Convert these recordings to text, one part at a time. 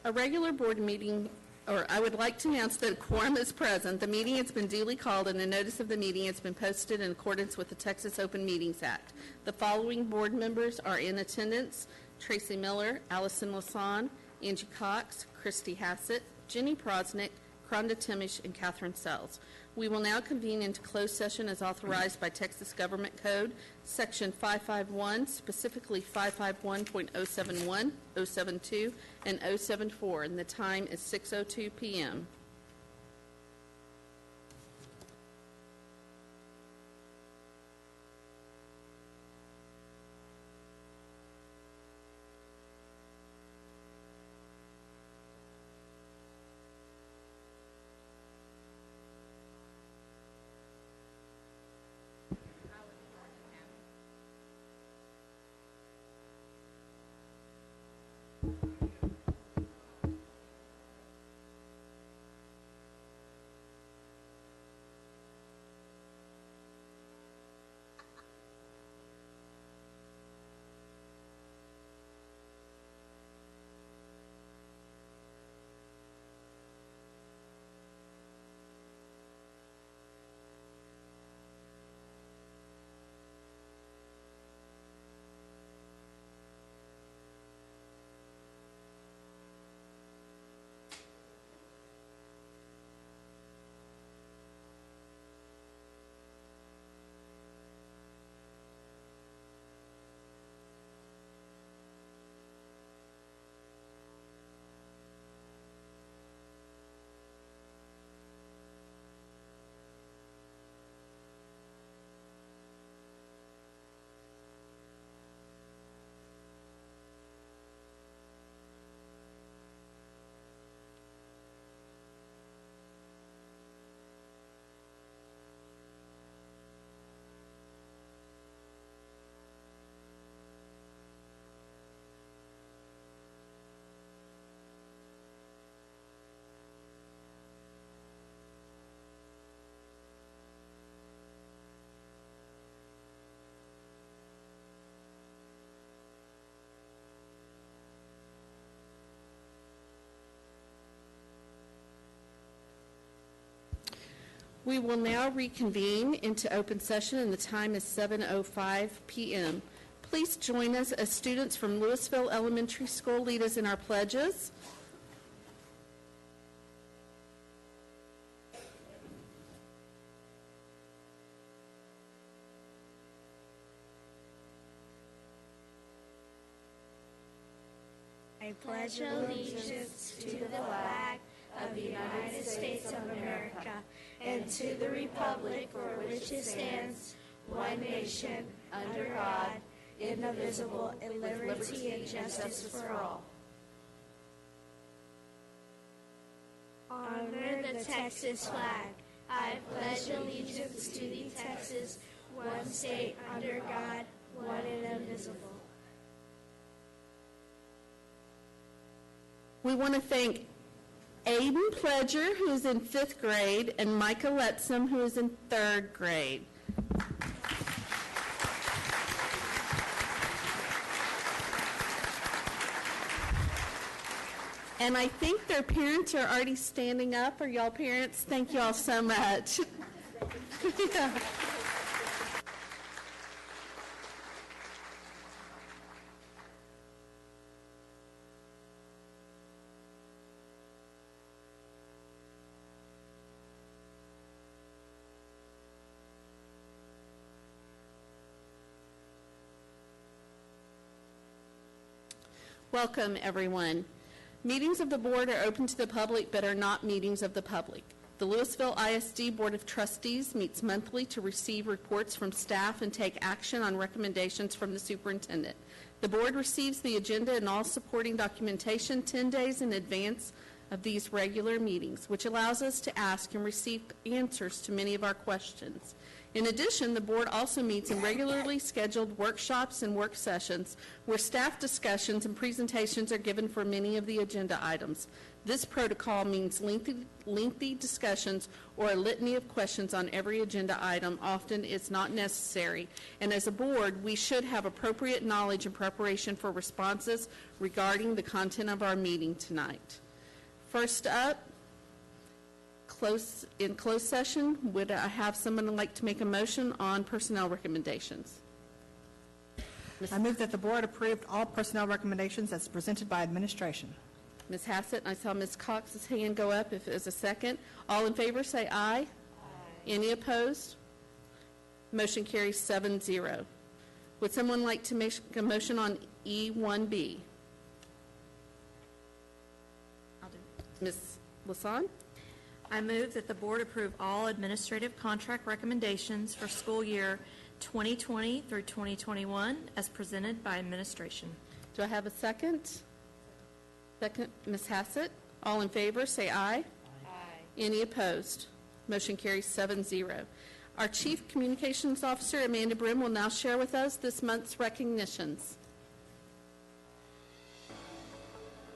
A regular board meeting, or I would like to announce that a quorum is present. The meeting has been duly called and a notice of the meeting has been posted in accordance with the Texas Open Meetings Act. The following board members are in attendance: Tracy Miller, Allison Lasan, Angie Cox, Christy Hassett, Jenny Prosnick, Kronda Timish, and Catherine Sells. We will now convene into closed session as authorized by Texas Government Code, Section 551, specifically 551.071, 072, and 074, and the time is 6:02 p.m. We will now reconvene into open session, and the time is 7:05 p.m. Please join us as students from Lewisville Elementary School lead us in our pledges. I pledge allegiance to the flag of the United States of America and to the republic for which it stands, one nation, under God, indivisible, with liberty and justice for all. Honor the Texas flag. I pledge allegiance to the Texas, one state, under God, one and indivisible. We want to thank Aiden Pledger, who is in 5th grade, and Micah Letsom, who is in 3rd grade. And I think their parents are already standing up. Are y'all parents? Thank y'all so much. Yeah. Welcome, everyone. Meetings of the board are open to the public but are not meetings of the public. The Lewisville ISD Board of Trustees meets monthly to receive reports from staff and take action on recommendations from the superintendent. The board receives the agenda and all supporting documentation 10 days in advance of these regular meetings, which allows us to ask and receive answers to many of our questions. In addition, the board also meets in regularly scheduled workshops and work sessions where staff discussions and presentations are given for many of the agenda items. This protocol means lengthy discussions or a litany of questions on every agenda item often is not necessary, and as a board, we should have appropriate knowledge and preparation for responses regarding the content of our meeting tonight. First up, in closed session, would I have someone like to make a motion on personnel recommendations? I move that the board approve all personnel recommendations as presented by administration. Ms. Hassett, I saw Ms. Cox's hand go up. If there's a second, all in favor say aye. Aye. Any opposed? Motion carries 7-0. Would someone like to make a motion on E1B? I'll do it. Ms. Lasan? I move that the board approve all administrative contract recommendations for school year 2020 through 2021 as presented by administration. Do I have a second? Second, Ms. Hassett. All in favor, say aye. Aye. Any opposed? Motion carries 7-0. Our Chief Communications Officer, Amanda Brim, will now share with us this month's recognitions.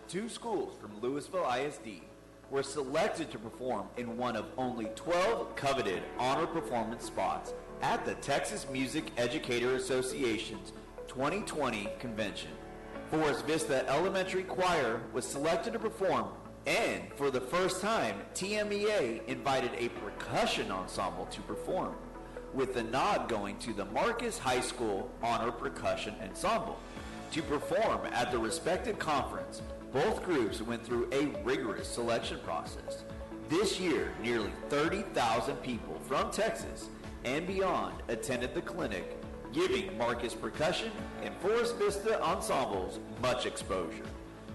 2 schools from Lewisville ISD were selected to perform in one of only 12 coveted honor performance spots at the Texas Music Educator Association's 2020 convention. Forest Vista Elementary Choir was selected to perform, and for the first time, TMEA invited a percussion ensemble to perform, with the nod going to the Marcus High School Honor Percussion Ensemble. To perform at the respective conference, both groups went through a rigorous selection process. This year, nearly 30,000 people from Texas and beyond attended the clinic, giving Marcus Percussion and Forest Vista ensembles much exposure.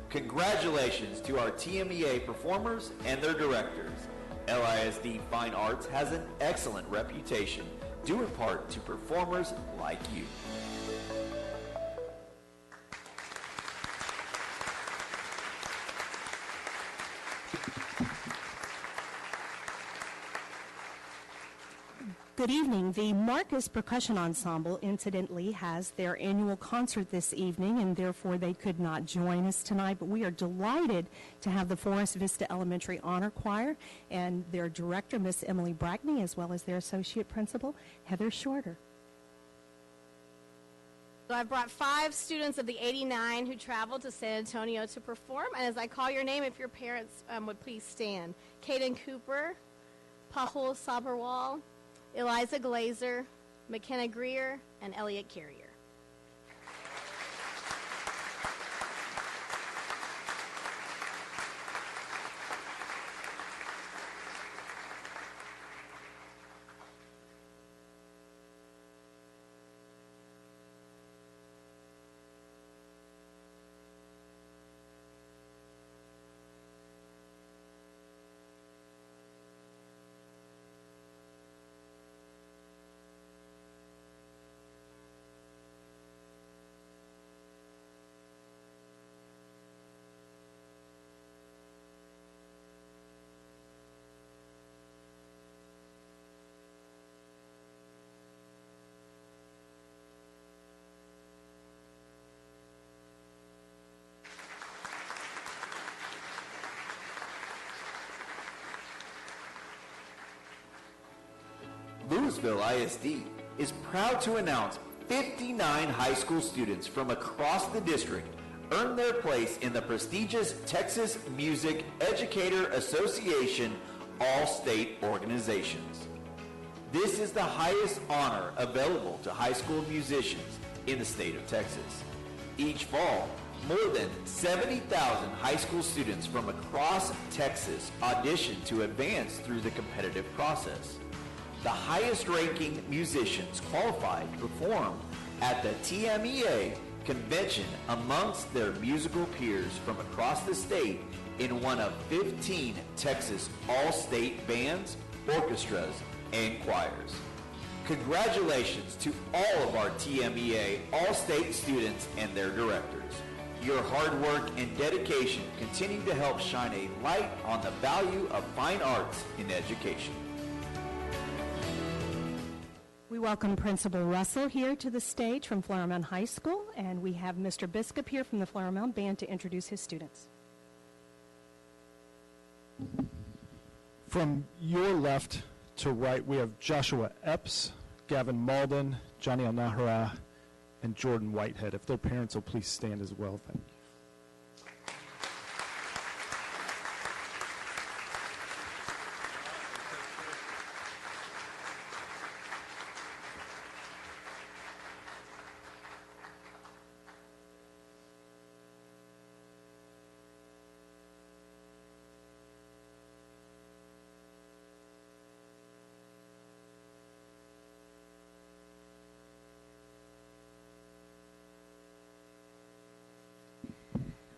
Congratulations to our TMEA performers and their directors. LISD Fine Arts has an excellent reputation due in part to performers like you. Good evening. The Marcus Percussion Ensemble, incidentally, has their annual concert this evening, and therefore they could not join us tonight, but we are delighted to have the Forest Vista Elementary Honor Choir and their director, Miss Emily Brackney, as well as their associate principal, Heather Shorter. So I've brought 5 students of the 89 who traveled to San Antonio to perform, and as I call your name, if your parents would please stand. Kaden Cooper, Pahul Sabarwal, Eliza Glazer, McKenna Greer, and Elliot Carrier. Lewisville ISD is proud to announce 59 high school students from across the district earned their place in the prestigious Texas Music Educator Association All-State Organizations. This is the highest honor available to high school musicians in the state of Texas. Each fall, more than 70,000 high school students from across Texas audition to advance through the competitive process. The highest-ranking musicians qualified to perform at the TMEA convention amongst their musical peers from across the state in one of 15 Texas all-state bands, orchestras, and choirs. Congratulations to all of our TMEA all-state students and their directors. Your hard work and dedication continue to help shine a light on the value of fine arts in education. We welcome Principal Russell here to the stage from Flower Mound High School, and we have Mr. Biscup here from the Flower Mound Band to introduce his students. From your left to right, we have Joshua Epps, Gavin Malden, Johnny Al-Nahara, and Jordan Whitehead. If their parents will please stand as well. Thank you.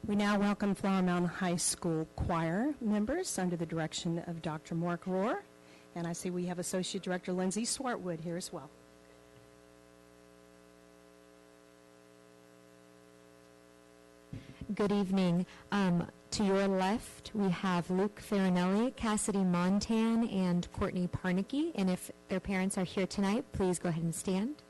We now welcome Flower Mound High School choir members under the direction of Dr. Mark Rohr. And I see we have Associate Director Lindsay Swartwood here as well. Good evening. To your left, we have Luke Farinelli, Cassidy Montan, and Courtney Parnicky. And if their parents are here tonight, please go ahead and stand.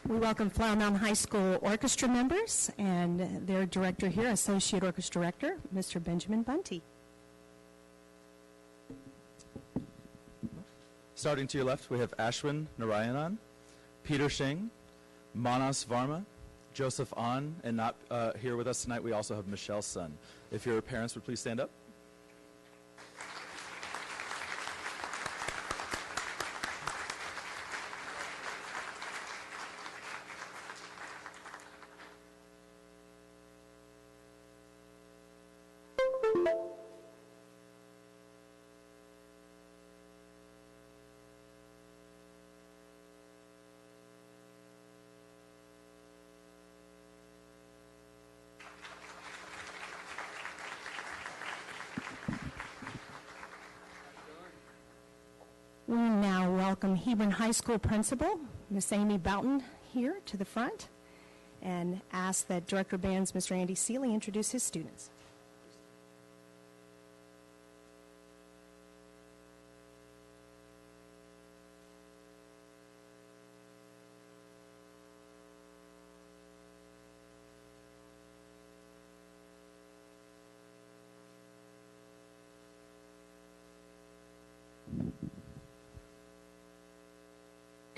We welcome Flower Mound High School orchestra members and their director here, Associate Orchestra Director, Mr. Benjamin Bunty. Starting to your left, we have Ashwin Narayanan, Peter Singh, Manas Varma, Joseph An, and not here with us tonight, we also have Michelle Sun. If your parents would please stand up. We now welcome Hebron High School Principal, Miss Amy Boughton, here to the front, and ask that Director of Bands, Mr. Andy Seeley, introduce his students.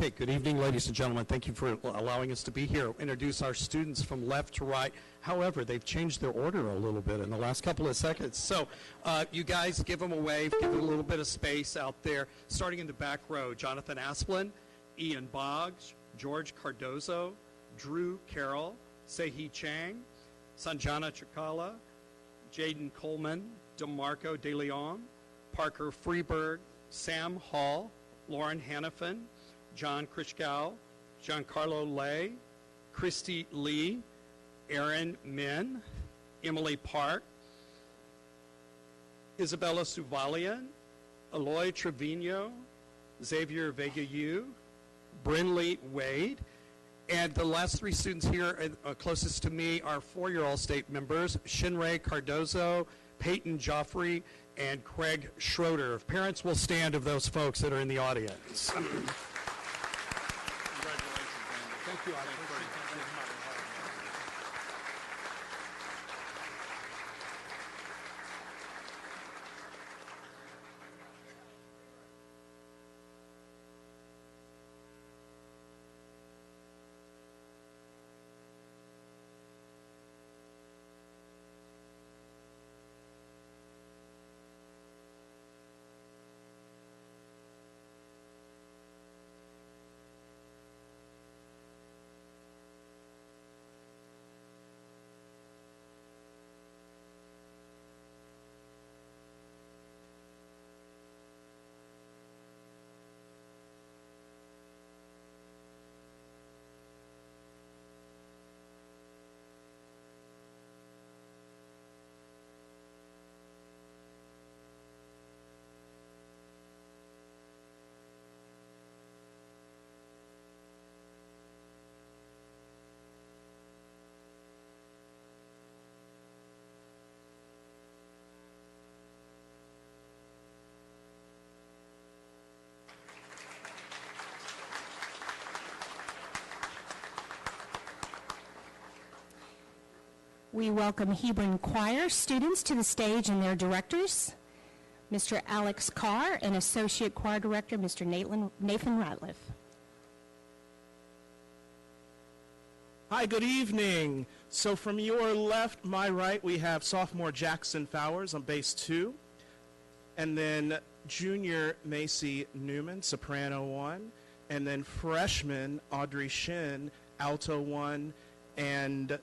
Okay, good evening, ladies and gentlemen. Thank you for allowing us to be here. Introduce our students from left to right. However, they've changed their order a little bit in the last couple of seconds. So you guys give them a wave, give them a little bit of space out there. Starting in the back row, Jonathan Asplin, Ian Boggs, George Cardozo, Drew Carroll, Sehi Chang, Sanjana Chakala, Jaden Coleman, DeMarco De Leon, Parker Freeberg, Sam Hall, Lauren Hannafin, John Krishkow, Giancarlo Lay, Christy Lee, Aaron Min, Emily Park, Isabella Suvalian, Eloy Trevino, Xavier Vega-Yu, Brinley Wade, and the last three students here closest to me are 4-year All-State members, Shinray Cardozo, Peyton Joffrey, and Craig Schroeder. If parents will stand of those folks that are in the audience. Thank you. We welcome Hebron Choir students to the stage and their directors, Mr. Alex Carr, and Associate Choir Director, Mr. Nathan Ratliff. Hi, good evening. So from your left, my right, we have sophomore Jackson Fowers on bass 2, and then junior Macy Newman, soprano 1, and then freshman Audrey Shin, alto 1, and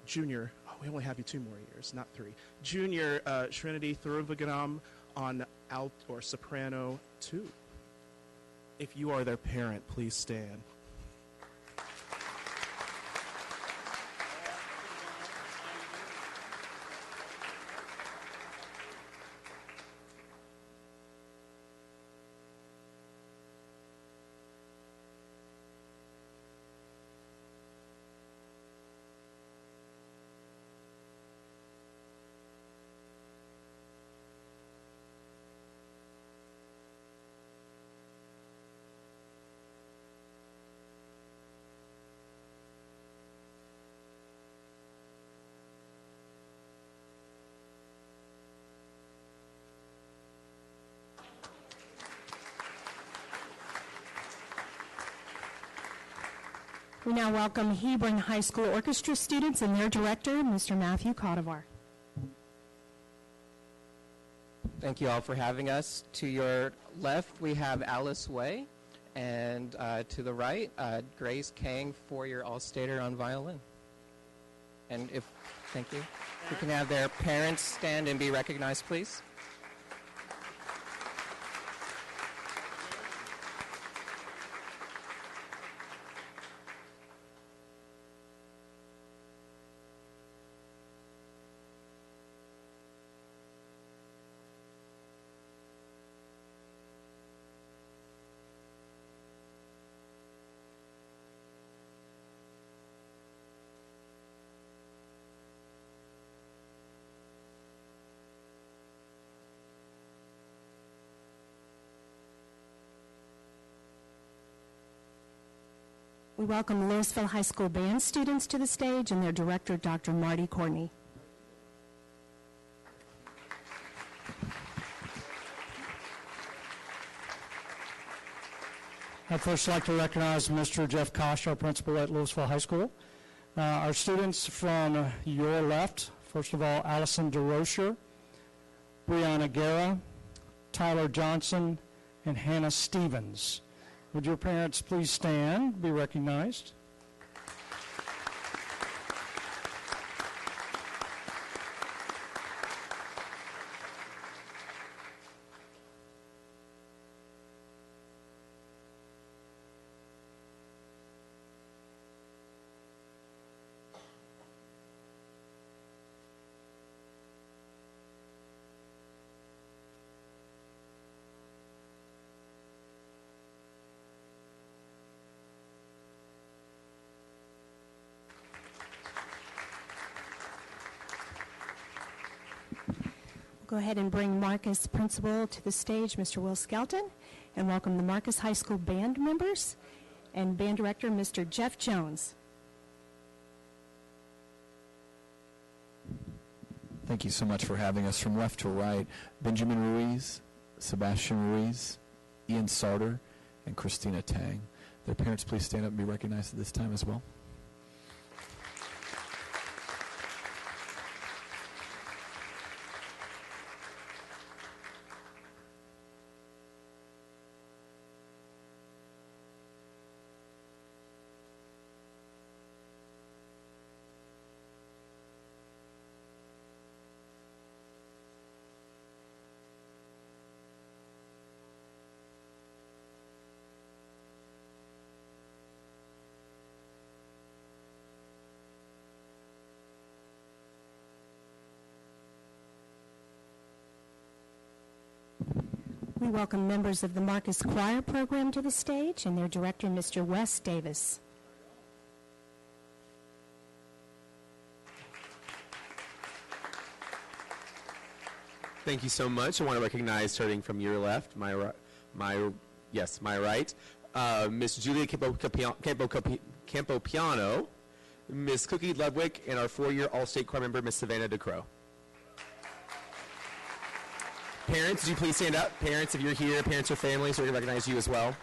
junior, we only have you 2 more years, not 3. Junior Srinidhi Thiruvaganam on alt or soprano 2. If you are their parent, please stand. We now welcome Hebron High School Orchestra students and their director, Mr. Matthew Codivar. Thank you all for having us. To your left, we have Alice Way, and to the right, Grace Kang, 4-year All-Stater on violin. And thank you. If we can have their parents stand and be recognized, please. We welcome Lewisville High School band students to the stage and their director, Dr. Marty Courtney. I'd first like to recognize Mr. Jeff Kosh, our principal at Lewisville High School. Our students from your left, first of all, Allison DeRocher, Brianna Guerra, Tyler Johnson, and Hannah Stevens. Would your parents please stand, be recognized? Go ahead and bring Marcus Principal to the stage, Mr. Will Skelton, and welcome the Marcus High School band members and band director, Mr. Jeff Jones. Thank you so much for having us. From left to right, Benjamin Ruiz, Sebastian Ruiz, Ian Sarter, and Christina Tang. Their parents, please stand up and be recognized at this time as well. We welcome members of the Marcus Choir program to the stage and their director, Mr. Wes Davis. Thank you so much. I want to recognize, starting from your left, my right, Miss Julia Campopiano, Miss Cookie Ludwig, and our 4-year All-State Choir member, Miss Savannah DeCrow. Parents, would you please stand up? Parents, if you're here, parents or families, we're going to recognize you as well.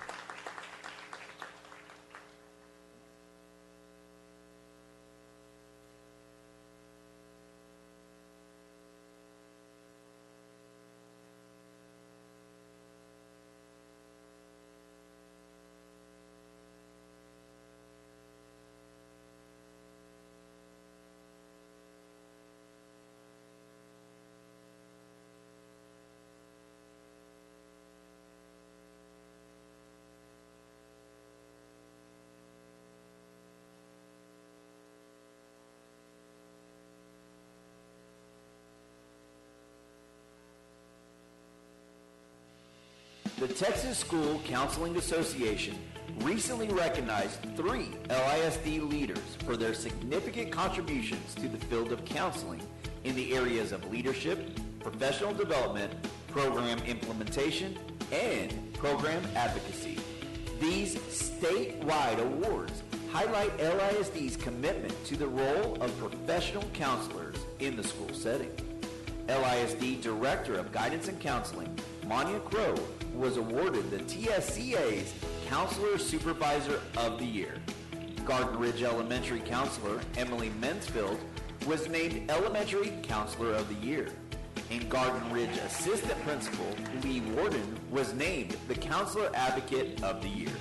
The Texas School Counseling Association recently recognized 3 LISD leaders for their significant contributions to the field of counseling in the areas of leadership, professional development, program implementation, and program advocacy. These statewide awards highlight LISD's commitment to the role of professional counselors in the school setting. LISD Director of Guidance and Counseling, Monia Crow, was awarded the TSCA's Counselor Supervisor of the Year. Garden Ridge Elementary Counselor Emily Mansfield was named Elementary Counselor of the Year. And Garden Ridge Assistant Principal Lee Warden was named the Counselor Advocate of the Year.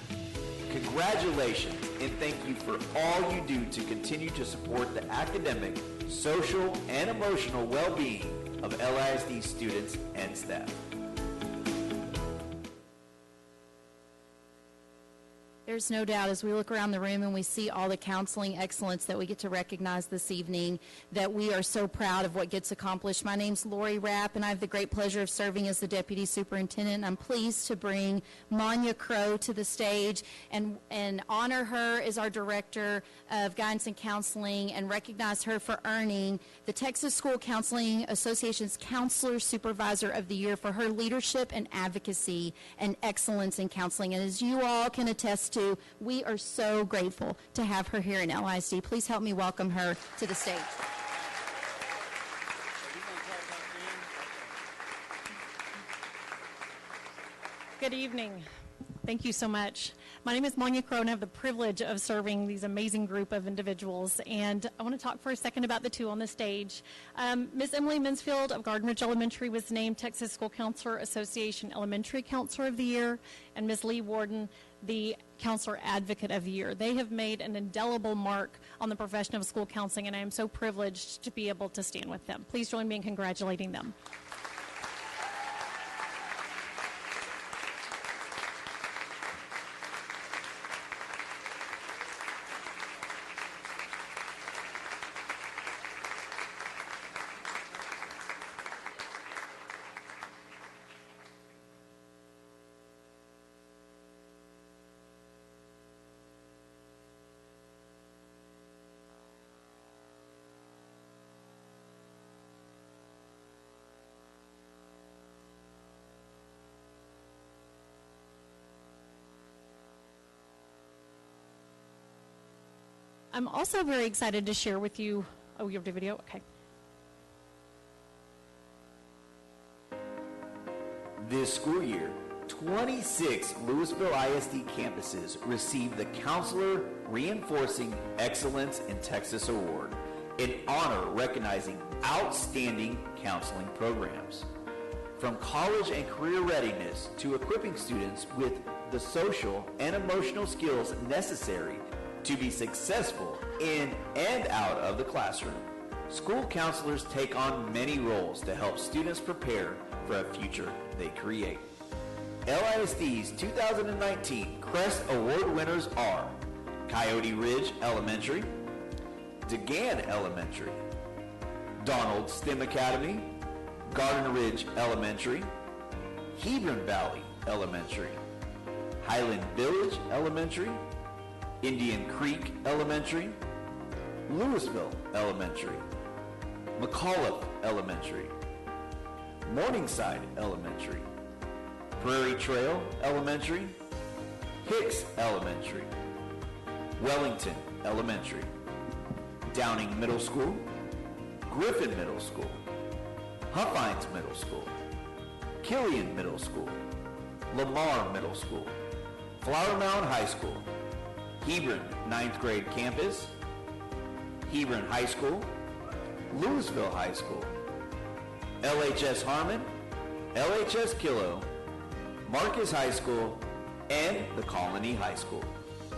Congratulations, and thank you for all you do to continue to support the academic, social, and emotional well-being of LISD students and staff. There's no doubt as we look around the room and we see all the counseling excellence that we get to recognize this evening that we are so proud of what gets accomplished. My name's Lori Rapp, and I have the great pleasure of serving as the Deputy Superintendent. I'm pleased to bring Monia Crow to the stage and honor her as our Director of Guidance and Counseling and recognize her for earning the Texas School Counseling Association's Counselor Supervisor of the Year for her leadership and advocacy and excellence in counseling. And as you all can attest to, we are so grateful to have her here in LISD. Please help me welcome her to the stage. Good evening. Thank you so much. My name is Monia Crow, and I have the privilege of serving these amazing group of individuals. And I want to talk for a second about the two on the stage. Ms. Emily Mansfield of Garden Ridge Elementary was named Texas School Counselor Association Elementary Counselor of the Year, and Ms. Lee Warden, the Counselor Advocate of the Year. They have made an indelible mark on the profession of school counseling, and I am so privileged to be able to stand with them. Please join me in congratulating them. I'm also very excited to share with you, oh, you have the video? Okay. This school year, 26 Lewisville ISD campuses received the Counselor Reinforcing Excellence in Texas Award, an honor recognizing outstanding counseling programs. From college and career readiness to equipping students with the social and emotional skills necessary to be successful in and out of the classroom. School counselors take on many roles to help students prepare for a future they create. LISD's 2019 Crest Award winners are Coyote Ridge Elementary, DeGan Elementary, Donald STEM Academy, Garden Ridge Elementary, Hebron Valley Elementary, Highland Village Elementary, Indian Creek Elementary, Lewisville Elementary, McAuliffe Elementary, Morningside Elementary, Prairie Trail Elementary, Hicks Elementary, Wellington Elementary, Downing Middle School, Griffin Middle School, Huffines Middle School, Killian Middle School, Lamar Middle School, Flower Mound High School, Hebron 9th grade campus, Hebron High School, Lewisville High School, LHS Harmon, LHS Kilo, Marcus High School, and the Colony High School.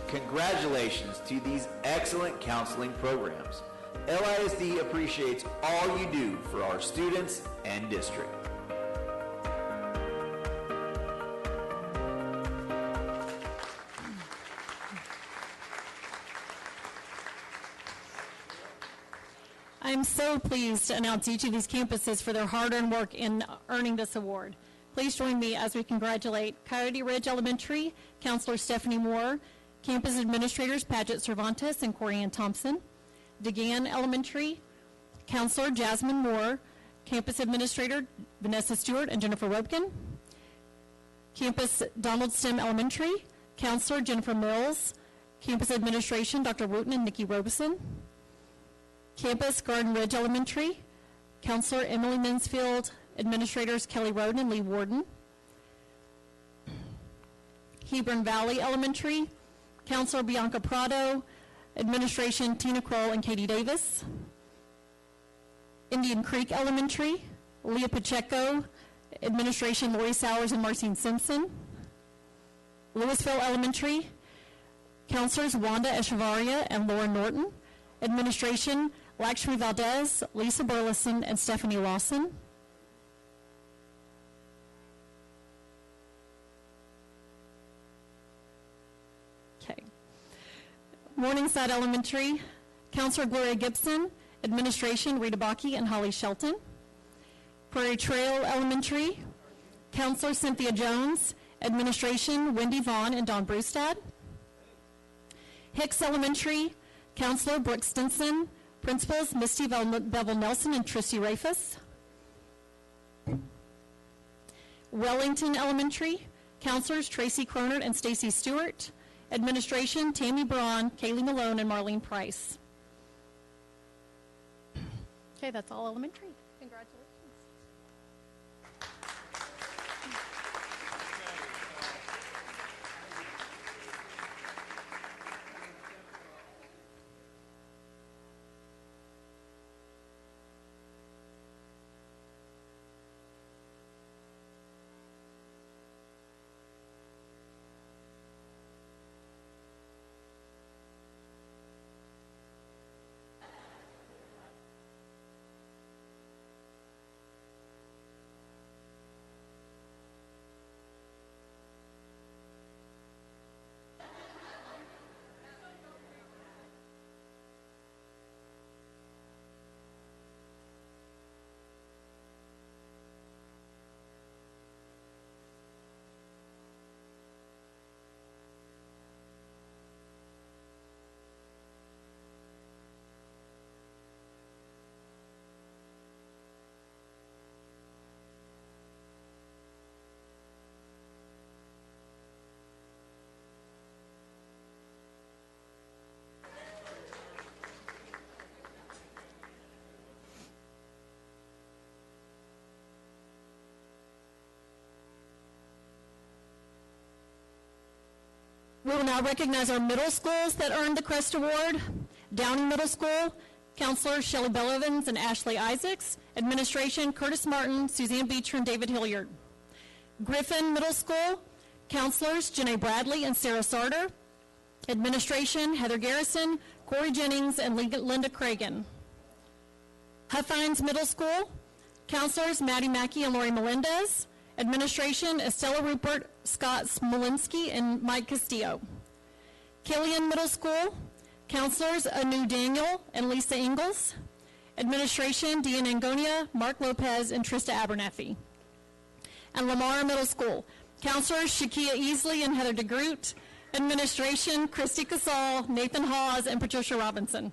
Congratulations to these excellent counseling programs. LISD appreciates all you do for our students and district. I'm so pleased to announce each of these campuses for their hard-earned work in earning this award. Please join me as we congratulate Coyote Ridge Elementary, Counselor Stephanie Moore, Campus Administrators Paget Cervantes and Corianne Thompson, DeGan Elementary, Counselor Jasmine Moore, Campus Administrator Vanessa Stewart and Jennifer Robkin, Campus Donald Stem Elementary, Counselor Jennifer Mills, Campus Administration Dr. Wooten and Nikki Robeson, Campus Garden Ridge Elementary, Counselor Emily Mansfield, Administrators Kelly Roden and Lee Warden, Hebron Valley Elementary, Counselor Bianca Prado, Administration Tina Kroll and Katie Davis, Indian Creek Elementary, Leah Pacheco, Administration Lori Sowers and Marcine Simpson, Lewisville Elementary, Counselors Wanda Echevarria and Lauren Norton, Administration Lakshmi Valdez, Lisa Burleson, and Stephanie Lawson. Okay. Morningside Elementary, Counselor Gloria Gibson, Administration Rita Bakke and Holly Shelton. Prairie Trail Elementary, Counselor Cynthia Jones, Administration Wendy Vaughn and Dawn Brewstad. Hicks Elementary, Counselor Brooke Stinson, Principals Misty Bevel Nelson and Tristy Rafus. Wellington Elementary, Counselors Tracy Cronert and Stacy Stewart. Administration Tammy Braun, Kaylee Malone, and Marlene Price. Okay, that's all elementary. Congratulations. We will now recognize our middle schools that earned the Crest Award. Downing Middle School, Counselors Shelley Bellevins and Ashley Isaacs. Administration, Curtis Martin, Suzanne Beecher, and David Hilliard. Griffin Middle School, Counselors Janae Bradley and Sarah Sarter. Administration, Heather Garrison, Corey Jennings, and Linda Cragen. Huffines Middle School, Counselors Maddie Mackey and Lori Melendez. Administration, Estella Rupert, Scott Smolinski, and Mike Castillo. Killian Middle School, Counselors Anu Daniel and Lisa Ingalls. Administration, Dean Angonia, Mark Lopez, and Trista Abernathy. And Lamar Middle School, Counselors Shakia Easley and Heather DeGroot. Administration, Christy Casal, Nathan Hawes, and Patricia Robinson.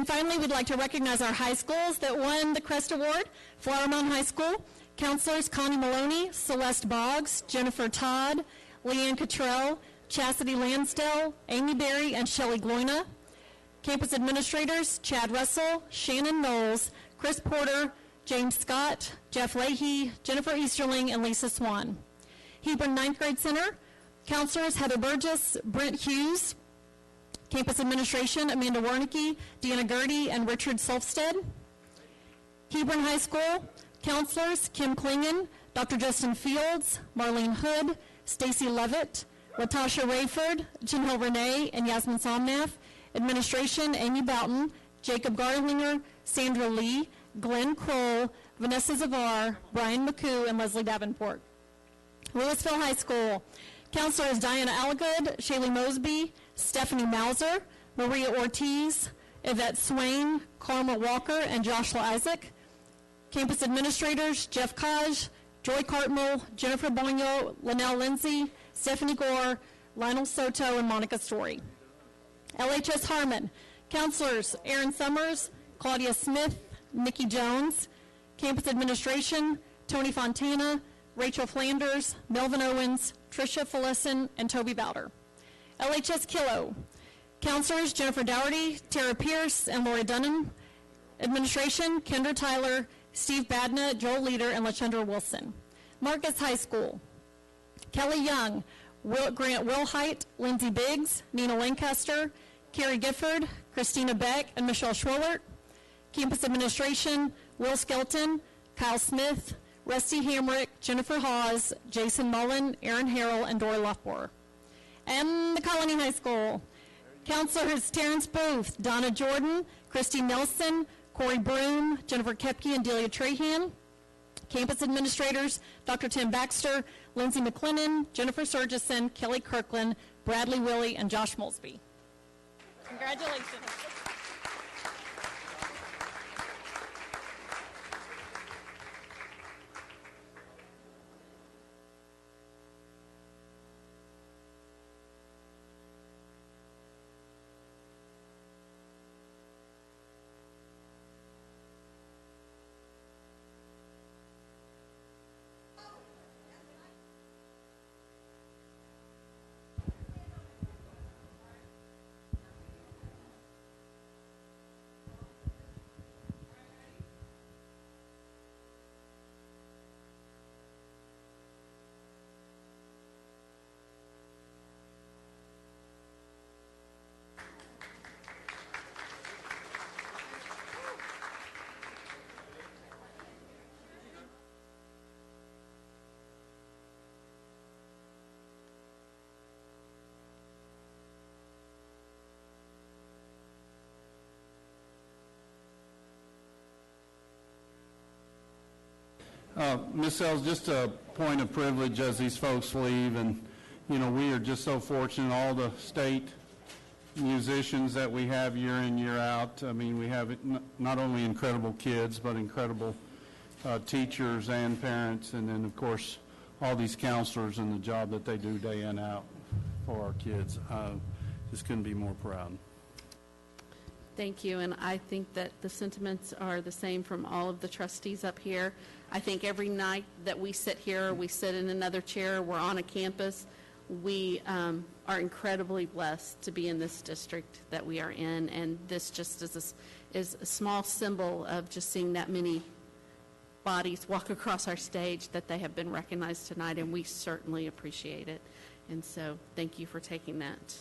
And finally, we'd like to recognize our high schools that won the Crest Award. Flower Mound High School, counselors Connie Maloney, Celeste Boggs, Jennifer Todd, Leanne Cottrell, Chastity Lansdell, Amy Berry, and Shelley Gloina. Campus administrators Chad Russell, Shannon Knowles, Chris Porter, James Scott, Jeff Leahy, Jennifer Easterling, and Lisa Swan. Hebron 9th Grade Center, counselors Heather Burgess, Brent Hughes. Campus administration Amanda Warnicki, Deanna Gertie, and Richard Solfstead. Hebron High School, counselors Kim Klingon, Dr. Justin Fields, Marlene Hood, Stacy Levitt, Latasha Rayford, Janelle Renee, and Yasmin Somnath. Administration Amy Boughton, Jacob Garlinger, Sandra Lee, Glenn Kroll, Vanessa Zavar, Brian McCoo, and Leslie Davenport. Lewisville High School, counselors Diana Algood, Shaylee Mosby, Stephanie Mauser, Maria Ortiz, Yvette Swain, Carmel Walker, and Joshua Isaac. Campus administrators Jeff Kaj, Joy Cartmel, Jennifer Bonio, Linnell Lindsay, Stephanie Gore, Lionel Soto, and Monica Story. LHS Harmon, counselors Aaron Summers, Claudia Smith, Nikki Jones. Campus administration Tony Fontana, Rachel Flanders, Melvin Owens, Tricia Felison, and Toby Bowder. LHS Kilo, counselors Jennifer Dougherty, Tara Pierce, and Lori Dunham. Administration Kendra Tyler, Steve Badna, Joel Leader, and LaChandra Wilson. Marcus High School, Kelly Young, Grant Wilhite, Lindsay Biggs, Nina Lancaster, Carrie Gifford, Christina Beck, and Michelle Schwillert. Campus administration Will Skelton, Kyle Smith, Rusty Hamrick, Jennifer Hawes, Jason Mullen, Aaron Harrell, and Dora Loftbohr. And the Colony High School, counselors Terrence Booth, Donna Jordan, Christy Nelson, Corey Broom, Jennifer Kepke, and Delia Trahan. Campus administrators Dr. Tim Baxter, Lindsay McLennan, Jennifer Surgison, Kelly Kirkland, Bradley Willie, and Josh Molesby. Congratulations. Ms. Sells, just a point of privilege as these folks leave, and we are just so fortunate, all the state musicians that we have year in, year out. I mean, we have not only incredible kids, but incredible teachers and parents, and then, of course, all these counselors and the job that they do day in, out for our kids. Just couldn't be more proud. Thank you, and I think that the sentiments are the same from all of the trustees up here. I think every night that we sit here, we sit in another chair, we're on a campus, we are incredibly blessed to be in this district that we are in, and this just is a small symbol of just seeing that many bodies walk across our stage, that they have been recognized tonight, and we certainly appreciate it. And so thank you for taking that.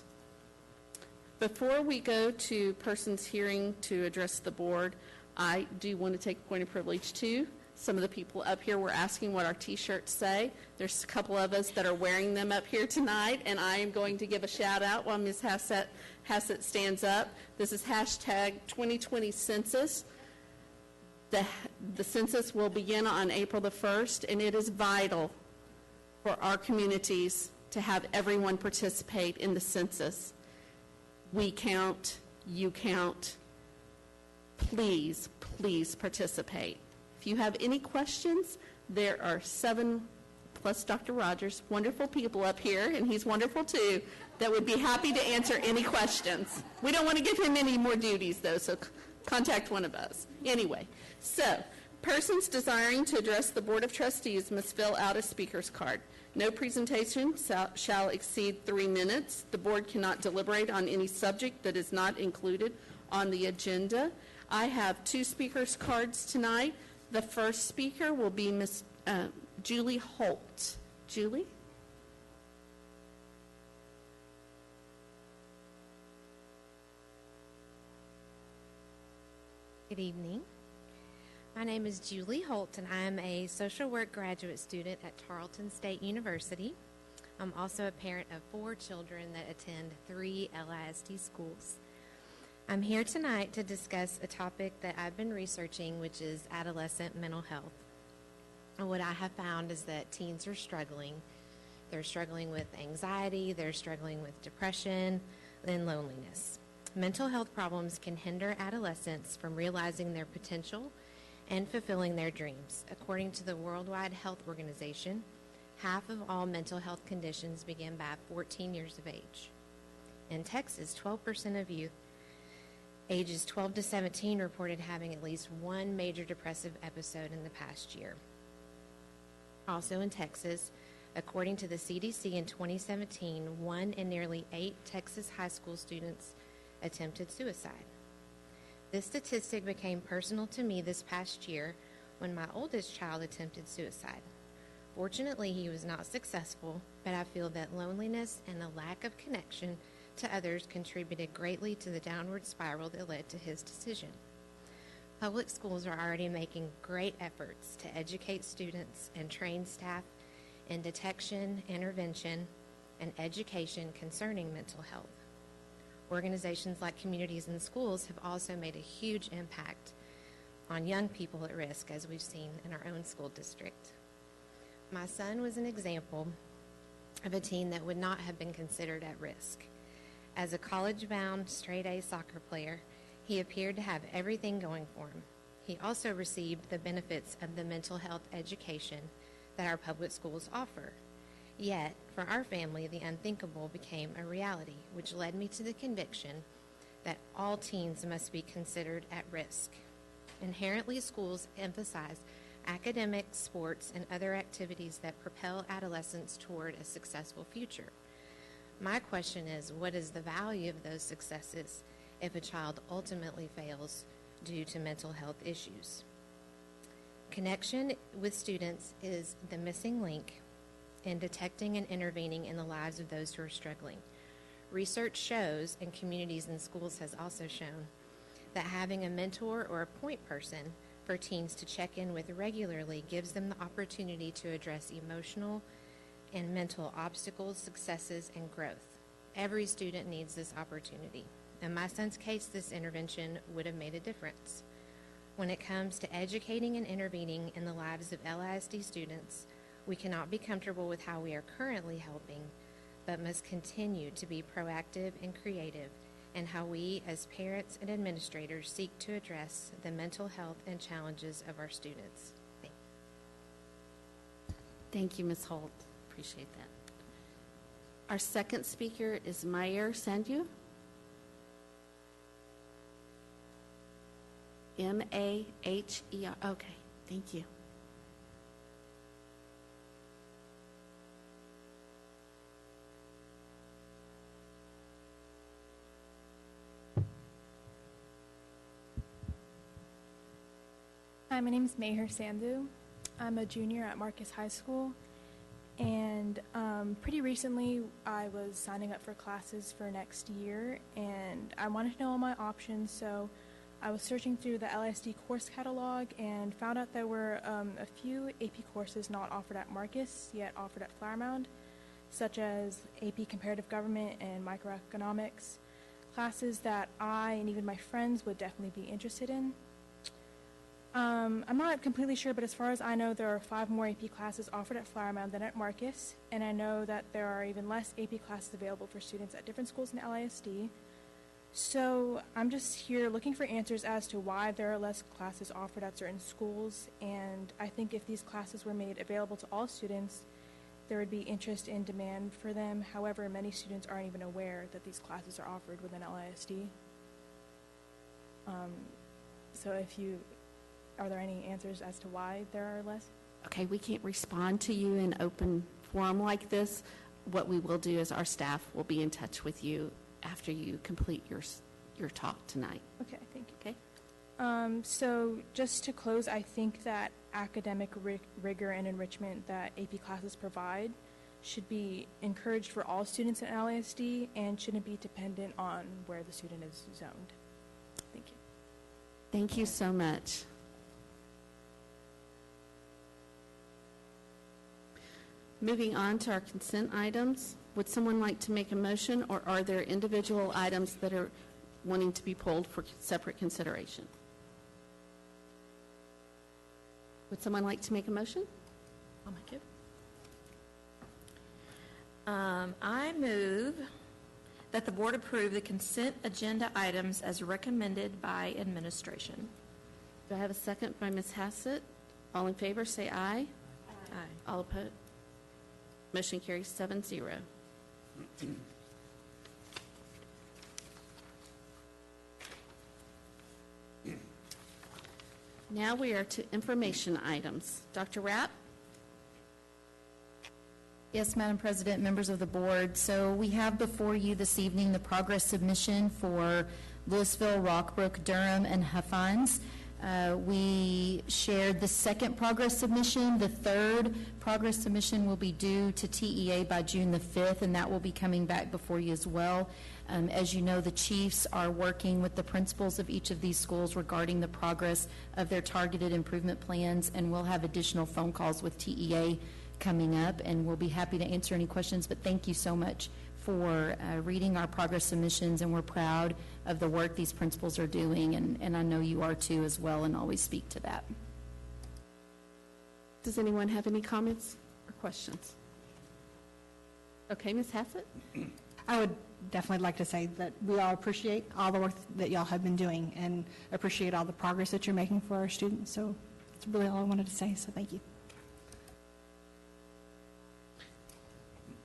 Before we go to persons hearing to address the board, I do want to take a point of privilege too. Some of the people up here were asking what our t-shirts say. There's a couple of us that are wearing them up here tonight, and I am going to give a shout out while Ms. Hassett stands up. This is hashtag 2020 Census. The census will begin on April the 1st, and it is vital for our communities to have everyone participate in the census. We count, you count. Please, please participate. If you have any questions, there are 7 plus Dr. Rogers, wonderful people up here, and he's wonderful too, that would be happy to answer any questions. We don't want to give him any more duties though, so contact one of us. Anyway, so persons desiring to address the Board of Trustees must fill out a speaker's card. No presentation shall exceed 3 minutes. The board cannot deliberate on any subject that is not included on the agenda. I have 2 speakers' cards tonight. The first speaker will be Ms. Julie Holt. Julie? Good evening. My name is Julie Holt, and I am a social work graduate student at Tarleton State University. I'm also a parent of 4 children that attend 3 LISD schools. I'm here tonight to discuss a topic that I've been researching, which is adolescent mental health. And what I have found is that teens are struggling. They're struggling with anxiety, they're struggling with depression, and loneliness. Mental health problems can hinder adolescents from realizing their potential and fulfilling their dreams. According to the Worldwide Health Organization, half of all mental health conditions begin by 14 years of age. In Texas, 12% of youth ages 12 to 17 reported having at least one major depressive episode in the past year. Also in Texas, according to the CDC in 2017, 1 in nearly 8 Texas high school students attempted suicide. This statistic became personal to me this past year when my oldest child attempted suicide. Fortunately, he was not successful, but I feel that loneliness and a lack of connection to others contributed greatly to the downward spiral that led to his decision. Public schools are already making great efforts to educate students and train staff in detection, intervention, and education concerning mental health. Organizations like Communities in Schools have also made a huge impact on young people at risk, as we've seen in our own school district. My son was an example of a teen that would not have been considered at risk. As a college-bound, straight-A soccer player, he appeared to have everything going for him. He also received the benefits of the mental health education that our public schools offer. Yet, for our family, the unthinkable became a reality, which led me to the conviction that all teens must be considered at risk. Inherently, schools emphasize academics, sports, and other activities that propel adolescents toward a successful future. My question is, what is the value of those successes if a child ultimately fails due to mental health issues? Connection with students is the missing link in detecting and intervening in the lives of those who are struggling. Research shows, and Communities in Schools has also shown, that having a mentor or a point person for teens to check in with regularly gives them the opportunity to address emotional and mental obstacles, successes, and growth. Every student needs this opportunity. In my son's case, this intervention would have made a difference. When it comes to educating and intervening in the lives of LISD students, we cannot be comfortable with how we are currently helping, but must continue to be proactive and creative in how we as parents and administrators seek to address the mental health and challenges of our students. Thank you, Ms. Holt. Appreciate that. Our second speaker is Mayer Sandhu. M-A-H-E-R. Okay, thank you. Hi, my name is Maher Sandhu. I'm a junior at Marcus High School, and pretty recently I was signing up for classes for next year, and I wanted to know all my options, so I was searching through the LISD course catalog and found out there were a few AP courses not offered at Marcus, yet offered at Flower Mound, such as AP Comparative Government and Microeconomics, classes that I and even my friends would definitely be interested in. I'm not completely sure, but as far as I know, there are 5 more AP classes offered at Flower Mound than at Marcus, and I know that there are even less AP classes available for students at different schools in LISD. So I'm just here looking for answers as to why there are less classes offered at certain schools, and I think if these classes were made available to all students, there would be interest and demand for them. However, many students aren't even aware that these classes are offered within LISD. So are there any answers as to why there are less? Okay, we can't respond to you in open forum like this. What we will do is our staff will be in touch with you after you complete your talk tonight. Okay, thank you. Okay. So just to close, I think that academic rigor and enrichment that AP classes provide should be encouraged for all students at LASD and shouldn't be dependent on where the student is zoned. Thank you. Thank you so much. Moving on to our consent items, would someone like to make a motion, or are there individual items that are wanting to be pulled for separate consideration? Would someone like to make a motion? I'll make it. I move that the board approve the consent agenda items as recommended by administration. Do I have a second by Ms. Hassett? All in favor, say aye. Aye. All opposed? Motion carries 7-0. Now we are to information items. Dr. Rapp? Yes, Madam President, members of the board. So we have before you this evening the progress submission for Lewisville, Rockbrook, Durham, and Huffines. We shared the second progress submission. The third progress submission will be due to TEA by June the 5th, and that will be coming back before you as well. As you know, the chiefs are working with the principals of each of these schools regarding the progress of their targeted improvement plans, and we'll have additional phone calls with TEA coming up, and we'll be happy to answer any questions. But thank you so much for reading our progress submissions, and we're proud of the work these principals are doing, and I know you are too as well, and always speak to that. Does anyone have any comments or questions? Okay, Ms. Hassett? I would definitely like to say that we all appreciate all the work that y'all have been doing and appreciate all the progress that you're making for our students. So that's really all I wanted to say, so thank you.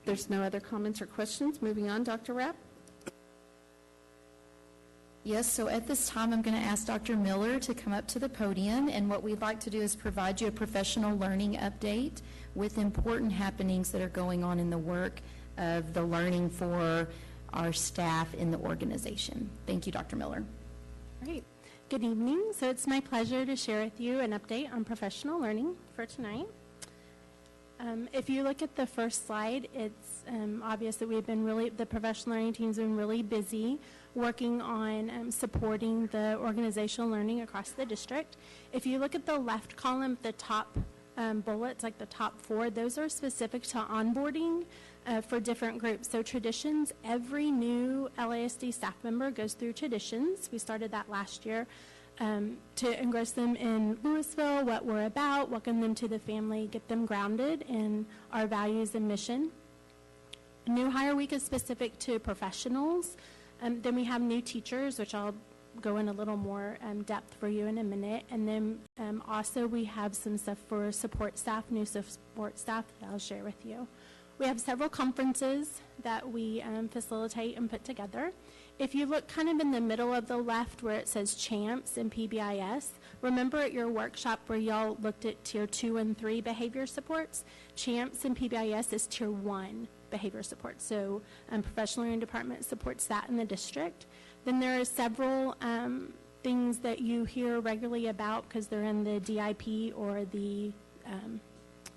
There's no other comments or questions. Moving on, Dr. Rapp? Yes, so at this time, I'm going to ask Dr. Miller to come up to the podium, and what we'd like to do is provide you a professional learning update with important happenings that are going on in the work of the learning for our staff in the organization. Thank you, Dr. Miller. Great. Good evening. So it's my pleasure to share with you an update on professional learning for tonight. If you look at the first slide, it's obvious that the professional learning team's been really busy working on supporting the organizational learning across the district. If you look at the left column, the top bullets, like the top 4, those are specific to onboarding for different groups. So traditions, every new LASD staff member goes through traditions. We started that last year. To engross them in Lewisville, what we're about, welcome them to the family, get them grounded in our values and mission. New Hire Week is specific to professionals. Then we have new teachers, which I'll go in a little more depth for you in a minute. And then also we have some stuff for support staff, new support staff that I'll share with you. We have several conferences that we facilitate and put together. If you look kind of in the middle of the left where it says CHAMPS and PBIS, remember at your workshop where y'all looked at Tier 2 and 3 behavior supports? CHAMPS and PBIS is Tier 1 behavior support. So Professional Learning Department supports that in the district. Then there are several things that you hear regularly about because they're in the DIP or the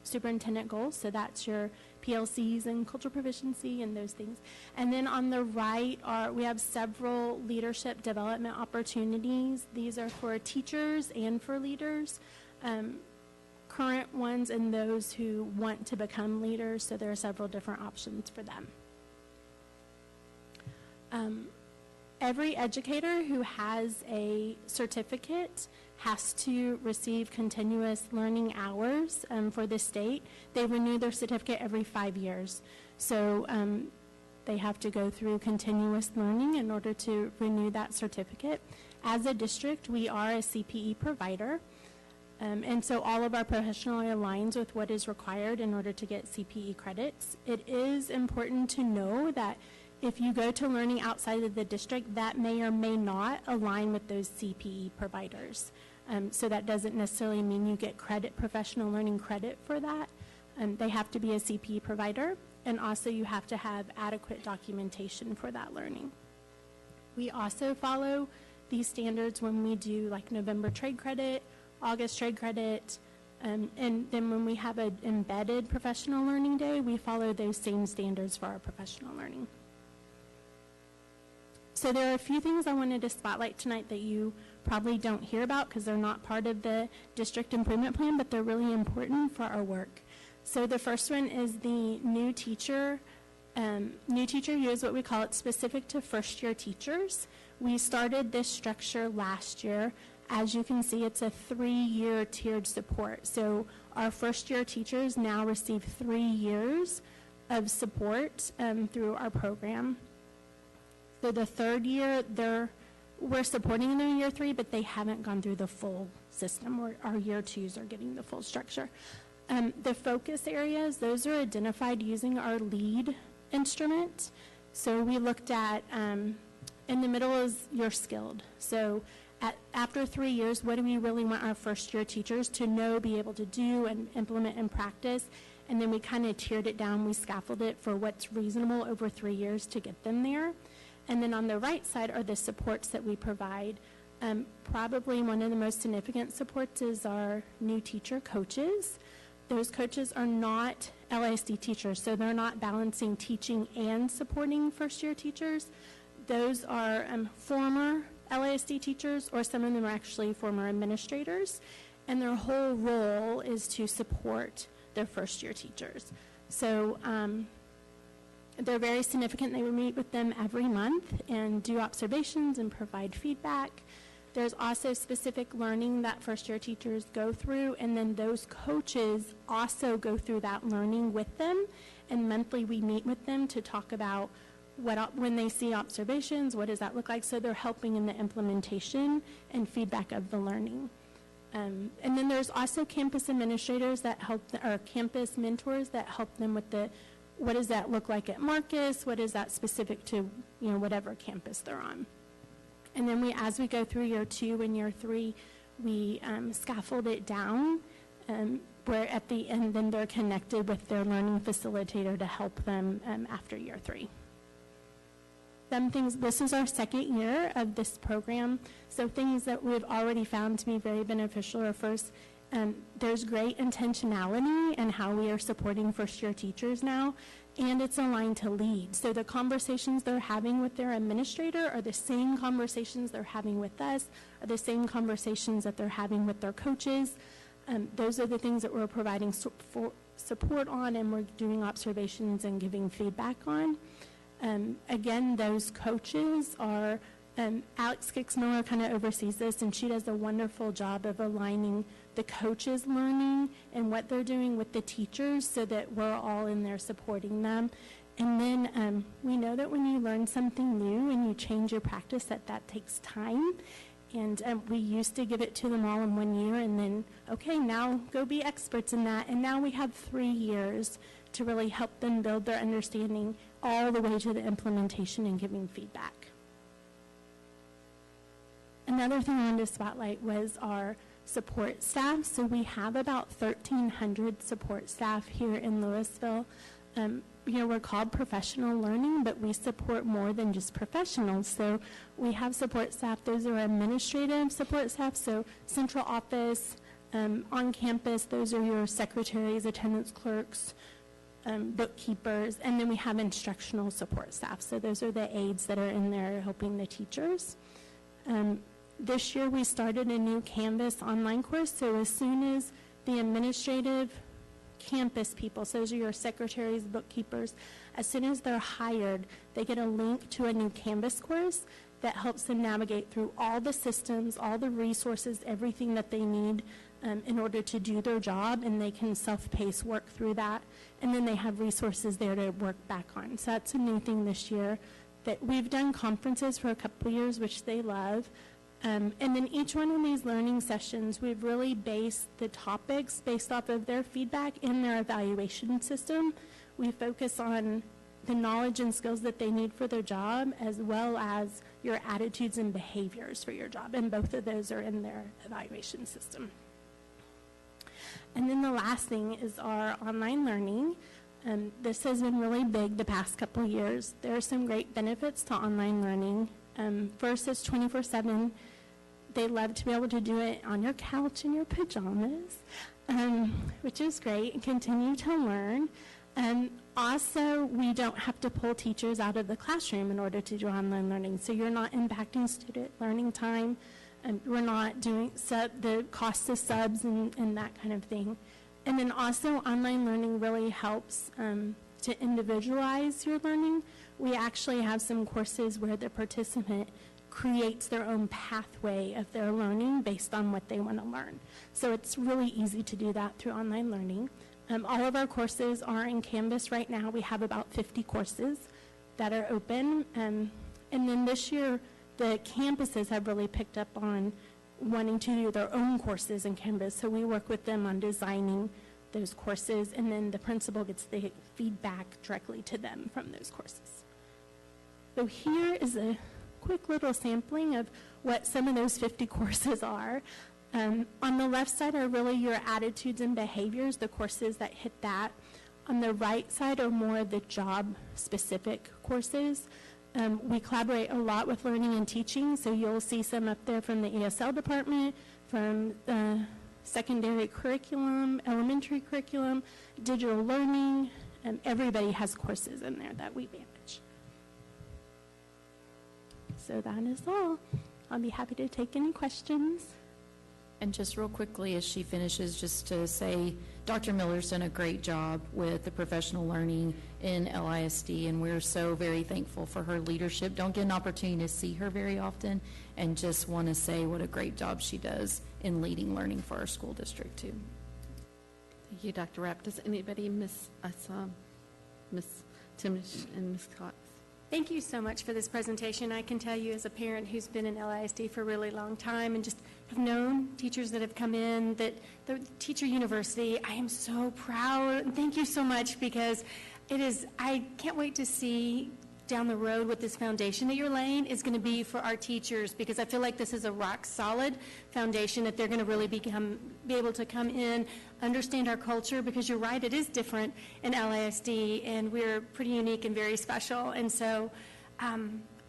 superintendent goals. So that's your PLCs and cultural proficiency and those things. And then on the right we have several leadership development opportunities. These are for teachers and for leaders, current ones and those who want to become leaders. So there are several different options for them. Every educator who has a certificate has to receive continuous learning hours for the state. They renew their certificate every 5 years. So they have to go through continuous learning in order to renew that certificate. As a district, we are a CPE provider. And so all of our professional aligns with what is required in order to get CPE credits. It is important to know that If you go to learning outside of the district, that may or may not align with those CPE providers. So that doesn't necessarily mean you get credit, professional learning credit for that. They have to be a CPE provider, and also you have to have adequate documentation for that learning. We also follow these standards when we do like November trade credit, August trade credit, and then when we have an embedded professional learning day, we follow those same standards for our professional learning. So there are a few things I wanted to spotlight tonight that you probably don't hear about because they're not part of the district improvement plan, but they're really important for our work. So the first one is the new teacher. New teacher year is what we call it, specific to first-year teachers. We started this structure last year. As you can see, it's a 3-year tiered support. So our first-year teachers now receive 3 years of support through our program. So the third year, we're supporting them in year 3, but they haven't gone through the full system. Our year 2s are getting the full structure. The focus areas, those are identified using our LEAD instrument. So we looked at, in the middle is you're skilled. So after 3 years, what do we really want our first year teachers to know, be able to do, and implement and practice? And then we kind of tiered it down. We scaffolded it for what's reasonable over 3 years to get them there. And then on the right side are the supports that we provide. Probably one of the most significant supports is our new teacher coaches. Those coaches are not LISD teachers, so they're not balancing teaching and supporting first-year teachers. Those are former LISD teachers, or some of them are actually former administrators, and their whole role is to support their first-year teachers. So they're very significant. They will meet with them every month and do observations and provide feedback. There's also specific learning that first-year teachers go through, and then those coaches also go through that learning with them, and monthly we meet with them to talk about when they see observations, what does that look like, so they're helping in the implementation and feedback of the learning. And then there's also campus administrators that help, or campus mentors that help them with what does that look like at Marcus, what is that specific to whatever campus they're on. And then as we go through year 2 and year 3, we scaffold it down where at the end then they're connected with their learning facilitator to help them after year 3. Some things, this is our second year of this program, so things that we've already found to be very beneficial are first, there's great intentionality in how we are supporting first-year teachers now, and it's aligned to LEAD. So the conversations they're having with their administrator are the same conversations they're having with us, are the same conversations that they're having with their coaches. Those are the things that we're providing support on, and we're doing observations and giving feedback on. Again, those coaches are, Alex Kixmiller kind of oversees this, and she does a wonderful job of aligning the coaches' learning and what they're doing with the teachers so that we're all in there supporting them. And then we know that when you learn something new and you change your practice, that takes time. And we used to give it to them all in 1 year and then, okay, now go be experts in that. And now we have 3 years to really help them build their understanding all the way to the implementation and giving feedback. Another thing I wanted to spotlight was our support staff. So we have about 1,300 support staff here in Lewisville. We're called professional learning, but we support more than just professionals. So we have support staff. Those are administrative support staff, so central office, on campus, those are your secretaries, attendance clerks, bookkeepers, and then we have instructional support staff. So those are the aides that are in there helping the teachers. This year we started a new Canvas online course, so as soon as the administrative campus people, so those are your secretaries, bookkeepers, as soon as they're hired, they get a link to a new Canvas course that helps them navigate through all the systems, all the resources, everything that they need in order to do their job, and they can self-pace work through that, and then they have resources there to work back on. So that's a new thing this year. That we've done conferences for a couple years, which they love. And then each one of these learning sessions, we've really based the topics based off of their feedback in their evaluation system. We focus on the knowledge and skills that they need for their job, as well as your attitudes and behaviors for your job. And both of those are in their evaluation system. And then the last thing is our online learning. This has been really big the past couple of years. There are some great benefits to online learning. First, it's 24/7. They love to be able to do it on your couch in your pajamas, which is great, and continue to learn. Also, we don't have to pull teachers out of the classroom in order to do online learning, so you're not impacting student learning time, and we're not doing the cost of subs and that kind of thing. And then also, online learning really helps to individualize your learning. We actually have some courses where the participant creates their own pathway of their learning based on what they want to learn. So it's really easy to do that through online learning. All of our courses are in Canvas right now. We have about 50 courses that are open. And then this year, the campuses have really picked up on wanting to do their own courses in Canvas. So we work with them on designing those courses, and then the principal gets the feedback directly to them from those courses. So here is a quick little sampling of what some of those 50 courses are. On the left side are really your attitudes and behaviors, the courses that hit that. On the right side are more of the job-specific courses. We collaborate a lot with learning and teaching, so you'll see some up there from the ESL department, from secondary curriculum, elementary curriculum, digital learning, and everybody has courses in there that we manage. So that is all. I'll be happy to take any questions. And just real quickly, as she finishes, just to say, Dr. Miller's done a great job with the professional learning in LISD, and we're so very thankful for her leadership. Don't get an opportunity to see her very often, and just want to say what a great job she does in leading learning for our school district, too. Thank you, Dr. Rapp. Does anybody miss Ms. Timish and Ms. Cox? Thank you so much for this presentation. I can tell you as a parent who's been in LISD for a really long time and just have known teachers that have come in, that the Teacher University, I am so proud. Thank you so much, because it is, I can't wait to see down the road what this foundation that you're laying is going to be for our teachers, because I feel like this is a rock solid foundation that they're going to really be able to come in, understand our culture, because you're right, it is different in LISD, and we're pretty unique and very special. And so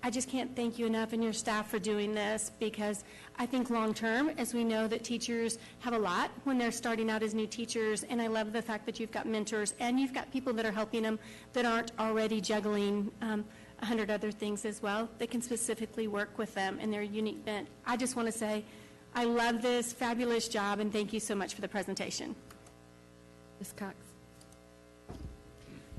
I just can't thank you enough and your staff for doing this, because I think long term, as we know that teachers have a lot when they're starting out as new teachers, and I love the fact that you've got mentors and you've got people that are helping them that aren't already juggling 100 other things as well, that can specifically work with them in their unique bent. I just want to say I love this fabulous job, and thank you so much for the presentation. Ms. Cox.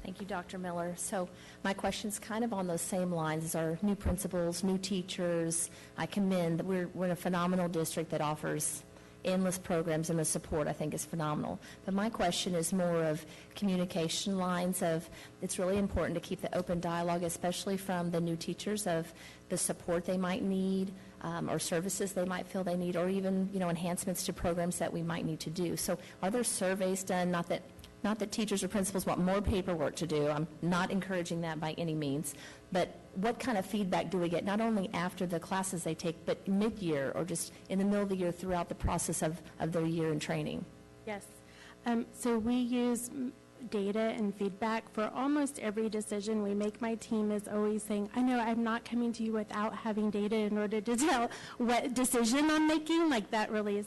Thank you, Dr. Miller. So my question's kind of on those same lines as our new principals, new teachers. I commend that we're in a phenomenal district that offers endless programs, and the support, I think, is phenomenal. But my question is more of communication lines of, it's really important to keep the open dialogue, especially from the new teachers, of the support they might need, or services they might feel they need, or even, enhancements to programs that we might need to do. So are there surveys done? Not that teachers or principals want more paperwork to do. I'm not encouraging that by any means. But what kind of feedback do we get, not only after the classes they take, but mid-year or just in the middle of the year throughout the process of their year in training? Yes. So we use data and feedback for almost every decision we make. My team is always saying, I know I'm not coming to you without having data in order to tell what decision I'm making. Like, that really is.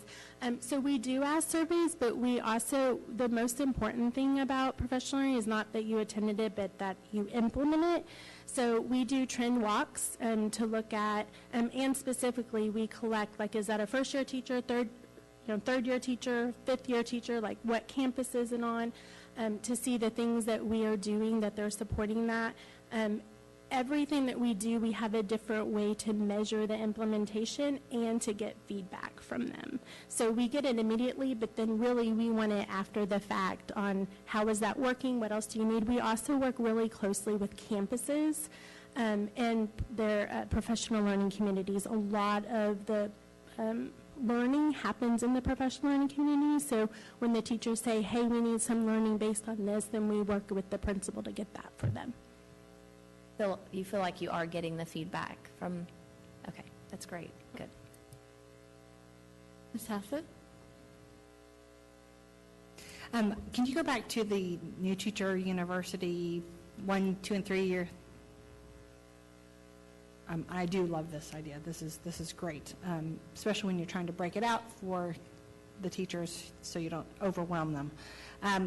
So we do ask surveys, but we also, the most important thing about professional learning is not that you attended it, but that you implement it. So we do trend walks to look at, and specifically we collect, like, is that a first-year teacher, third-year teacher, fifth-year teacher, like what campus is it on, to see the things that we are doing that they're supporting that. Everything that we do, we have a different way to measure the implementation and to get feedback from them. So we get it immediately, but then really we want it after the fact on how is that working, what else do you need. We also work really closely with campuses and their professional learning communities. A lot of the learning happens in the professional learning community, so when the teachers say, hey, we need some learning based on this, then we work with the principal to get that for them. you feel like you are getting the feedback from, okay, that's great, good. Ms. Hassett? Can you go back to the new teacher university 1, 2, and 3 year? I do love this idea. This is great, especially when you're trying to break it out for the teachers so you don't overwhelm them.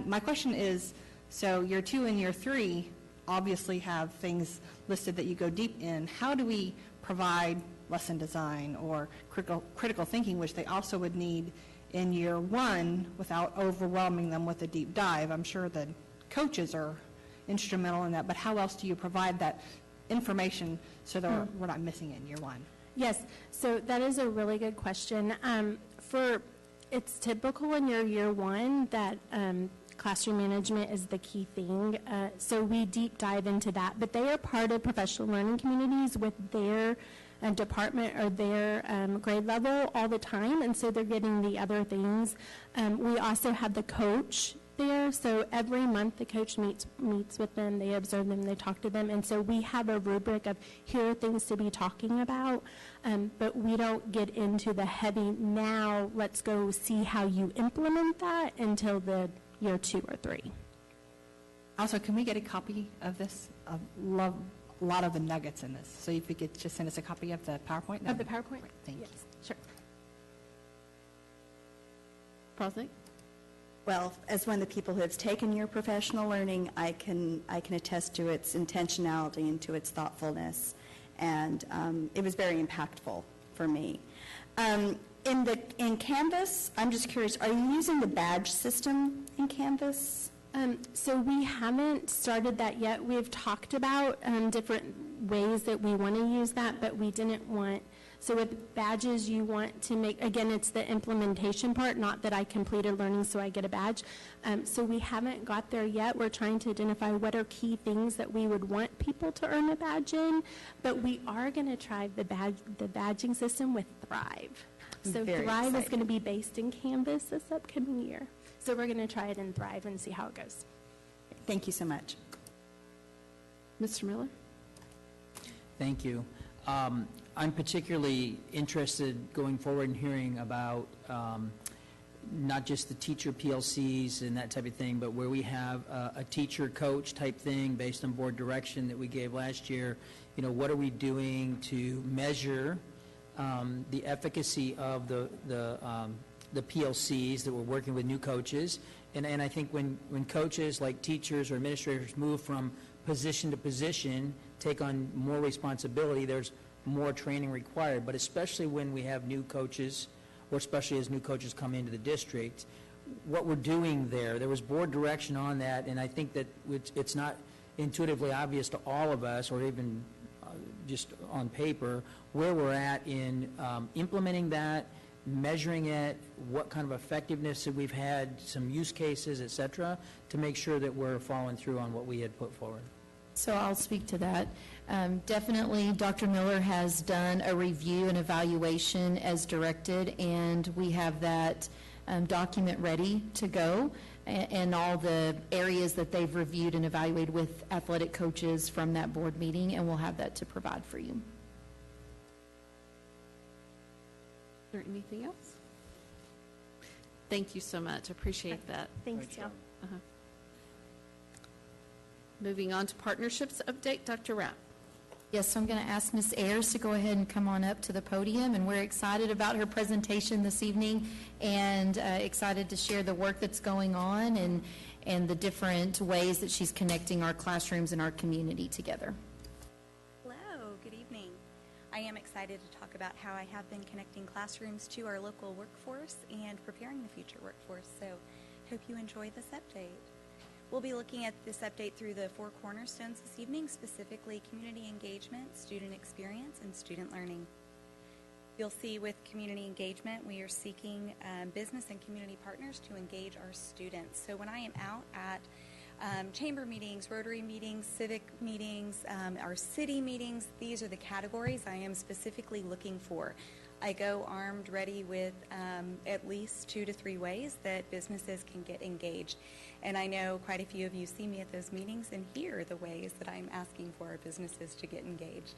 My question is, so year 2 and year 3 obviously have things listed that you go deep in. How do we provide lesson design or critical thinking, which they also would need in year 1 without overwhelming them with a deep dive? I'm sure the coaches are instrumental in that, but how else do you provide that information so that we're not missing it in year 1? Yes, so that is a really good question. It's typical in your year 1 that classroom management is the key thing. So we deep dive into that, but they are part of professional learning communities with their department or their grade level all the time, and so they're getting the other things. We also have the coach there, so every month the coach meets with them, they observe them, they talk to them, and so we have a rubric of here are things to be talking about, but we don't get into the heavy, now let's go see how you implement that until the year 2 or 3. Also, can we get a copy of this? I love a lot of the nuggets in this. So if you could just send us a copy of the PowerPoint. Of the PowerPoint? Thank yes, you. Sure. Prosnick? Well, as one of the people who has taken your professional learning, I can attest to its intentionality and to its thoughtfulness, and it was very impactful for me. In Canvas, I'm just curious, are you using the badge system in Canvas? So we haven't started that yet. We've talked about different ways that we want to use that, but we didn't want, so with badges you want to make, again, it's the implementation part, not that I completed learning so I get a badge. So we haven't got there yet. We're trying to identify what are key things that we would want people to earn a badge in, but we are going to try the badging system with Thrive. So Very Thrive is exciting. going to be based in Canvas this upcoming year. So we're going to try it in Thrive and see how it goes. Thank you so much. Mr. Miller? Thank you. I'm particularly interested going forward in hearing about not just the teacher PLCs and that type of thing, but where we have a teacher coach type thing based on board direction that we gave last year. You know, what are we doing to measure the efficacy of the PLCs that we're working with new coaches? And I think when coaches like teachers or administrators move from position to position, take on more responsibility, there's more training required. But especially when we have new coaches, or especially as new coaches come into the district, what we're doing there was board direction on that, and I think that it's not intuitively obvious to all of us, or even just on paper, where we're at in implementing that, measuring it, what kind of effectiveness that we've had, some use cases, et cetera, to make sure that we're following through on what we had put forward. So I'll speak to that. Definitely, Dr. Miller has done a review and evaluation as directed, and we have that document ready to go, and all the areas that they've reviewed and evaluated with athletic coaches from that board meeting, and we'll have that to provide for you. Is there anything else? Thank you so much. Appreciate that. Thanks, y'all. Moving on to partnerships update, Dr. Rapp. Yes, so I'm going to ask Ms. Ayers to go ahead and come on up to the podium, and we're excited about her presentation this evening, and excited to share the work that's going on and the different ways that she's connecting our classrooms and our community together. Hello, good evening. I am excited to talk about how I have been connecting classrooms to our local workforce and preparing the future workforce, so hope you enjoy this update. We'll be looking at this update through the 4 cornerstones this evening, specifically community engagement, student experience, and student learning. You'll see with community engagement, we are seeking business and community partners to engage our students. So when I am out at chamber meetings, Rotary meetings, civic meetings, our city meetings, these are the categories I am specifically looking for. I go armed, ready with at least 2 to 3 ways that businesses can get engaged. And I know quite a few of you see me at those meetings and hear the ways that I'm asking for our businesses to get engaged.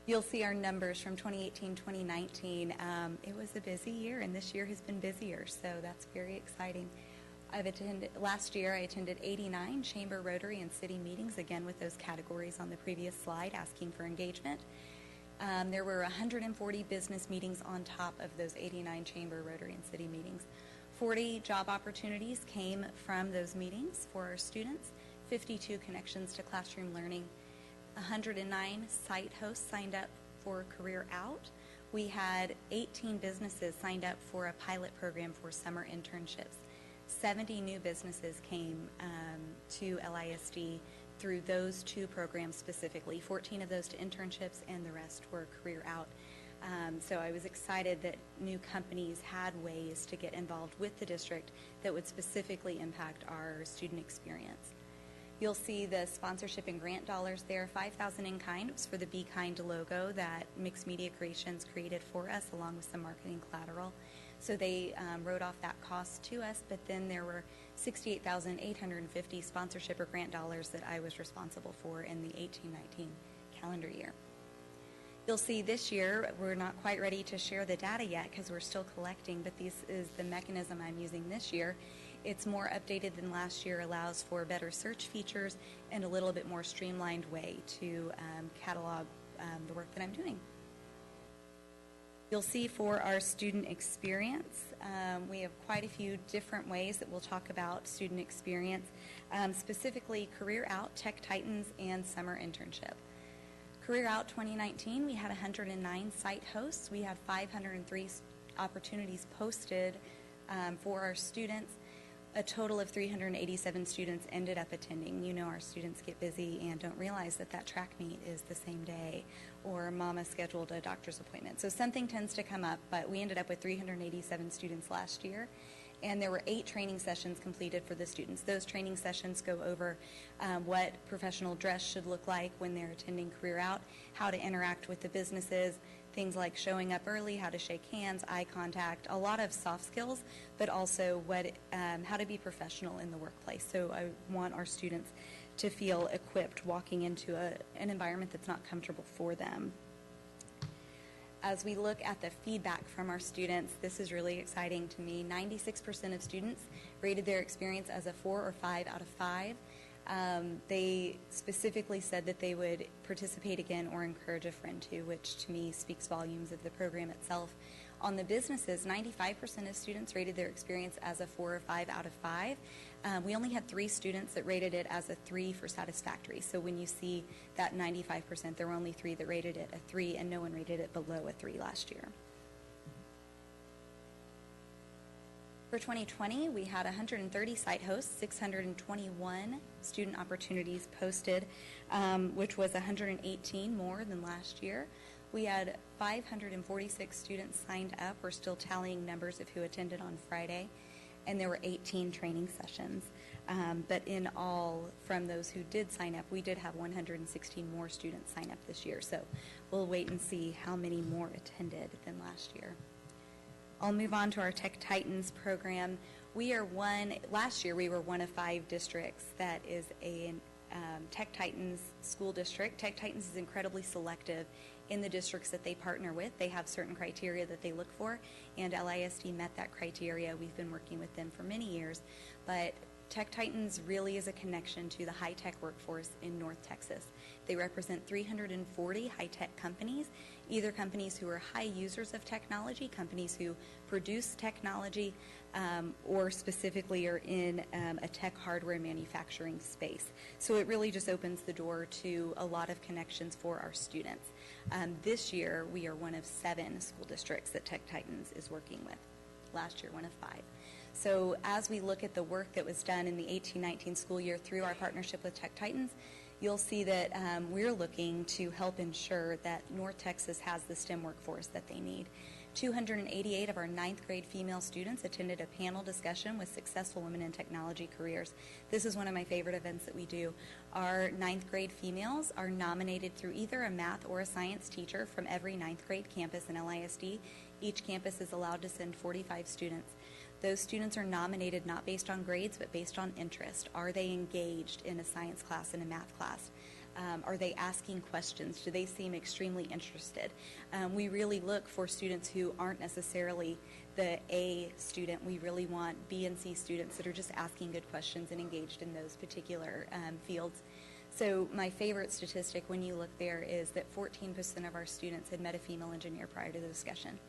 You'll see our numbers from 2018, 2019. It was a busy year, and this year has been busier, so that's very exciting. Last year I attended 89 chamber, Rotary, and city meetings, again with those categories on the previous slide, asking for engagement. There were 140 business meetings on top of those 89 chamber, Rotary, and city meetings. 40 job opportunities came from those meetings for our students, 52 connections to classroom learning, 109 site hosts signed up for Career Out. We had 18 businesses signed up for a pilot program for summer internships. 70 new businesses came to LISD through those 2 programs specifically, 14 of those to internships and the rest were Career Out. So I was excited that new companies had ways to get involved with the district that would specifically impact our student experience. You'll see the sponsorship and grant dollars there, $5,000 in kind. It was for the Be Kind logo that Mixed Media Creations created for us along with some marketing collateral. So they wrote off that cost to us, but then there were $68,850 sponsorship or grant dollars that I was responsible for in the 18-19 calendar year. You'll see this year, we're not quite ready to share the data yet because we're still collecting, but this is the mechanism I'm using this year. It's more updated than last year, allows for better search features and a little bit more streamlined way to catalog the work that I'm doing. You'll see for our student experience, we have quite a few different ways that we'll talk about student experience, specifically Career Out, Tech Titans, and Summer Internship. Career Out 2019, we had 109 site hosts. We had 503 opportunities posted for our students. A total of 387 students ended up attending. You know our students get busy and don't realize that that track meet is the same day, or mama scheduled a doctor's appointment. So something tends to come up, but we ended up with 387 students last year. And there were 8 training sessions completed for the students. Those training sessions go over what professional dress should look like when they're attending Career Out, how to interact with the businesses, things like showing up early, how to shake hands, eye contact, a lot of soft skills, but also how to be professional in the workplace. So I want our students to feel equipped walking into an environment that's not comfortable for them. As we look at the feedback from our students, this is really exciting to me. 96% of students rated their experience as a 4 or 5 out of 5. They specifically said that they would participate again or encourage a friend to, which to me speaks volumes of the program itself. On the businesses, 95% of students rated their experience as a 4 or 5 out of 5. We only had 3 students that rated it as a 3 for satisfactory. So when you see that 95%, there were only 3 that rated it a 3, and no one rated it below a 3 last year. For 2020, we had 130 site hosts, 621 student opportunities posted, which was 118 more than last year. We had 546 students signed up. We're still tallying numbers of who attended on Friday, and there were 18 training sessions. But in all, from those who did sign up, we did have 116 more students sign up this year. So we'll wait and see how many more attended than last year. I'll move on to our Tech Titans program. Last year we were one of 5 districts that is a Tech Titans school district. Tech Titans is incredibly selective in the districts that they partner with. They have certain criteria that they look for, and LISD met that criteria. We've been working with them for many years, but Tech Titans really is a connection to the high-tech workforce in North Texas. They represent 340 high-tech companies, either companies who are high users of technology, companies who produce technology, or specifically are in a tech hardware manufacturing space. So it really just opens the door to a lot of connections for our students. This year, we are one of 7 school districts that Tech Titans is working with. Last year, one of 5. So as we look at the work that was done in the 18-19 school year through our partnership with Tech Titans, you'll see that we're looking to help ensure that North Texas has the STEM workforce that they need. 288 of our 9th grade female students attended a panel discussion with successful women in technology careers. This is one of my favorite events that we do. Our 9th grade females are nominated through either a math or a science teacher from every 9th grade campus in LISD. Each campus is allowed to send 45 students. Those students are nominated not based on grades, but based on interest. Are they engaged in a science class and a math class? Are they asking questions? Do they seem extremely interested? We really look for students who aren't necessarily the A student. We really want B and C students that are just asking good questions and engaged in those particular fields. So my favorite statistic when you look there is that 14% of our students had met a female engineer prior to the discussion.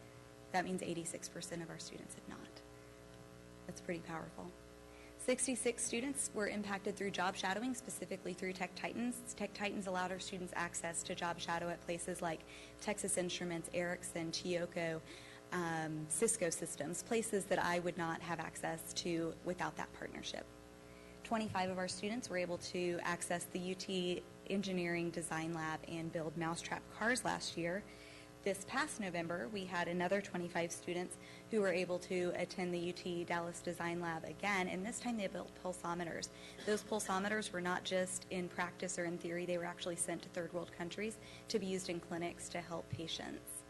That means 86% of our students had not. That's pretty powerful. 66 students were impacted through job shadowing, specifically through Tech Titans. Tech Titans allowed our students access to job shadow at places like Texas Instruments, Ericsson, Toyota, Cisco Systems, places that I would not have access to without that partnership. 25 of our students were able to access the UT Engineering Design Lab and build mousetrap cars last year. This past November, we had another 25 students who were able to attend the UT Dallas Design Lab again, and this time they built pulsometers. Those pulsometers were not just in practice or in theory, they were actually sent to third world countries to be used in clinics to help patients.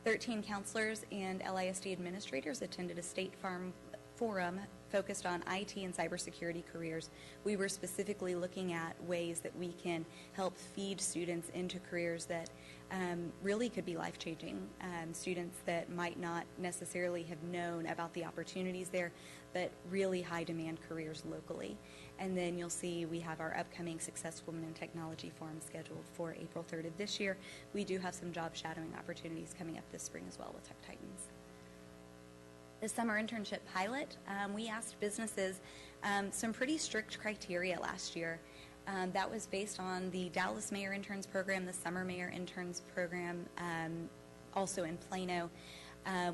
13 counselors and LISD administrators attended a state farm forum focused on IT and cybersecurity careers. We were specifically looking at ways that we can help feed students into careers that really could be life-changing. Students that might not necessarily have known about the opportunities there, but really high-demand careers locally. And then you'll see we have our upcoming Success Women in Technology Forum scheduled for April 3rd of this year. We do have some job shadowing opportunities coming up this spring as well with Tech Titans. The summer internship pilot, we asked businesses some pretty strict criteria last year. That was based on the Dallas Mayor Interns Program, the Summer Mayor Interns Program, also in Plano.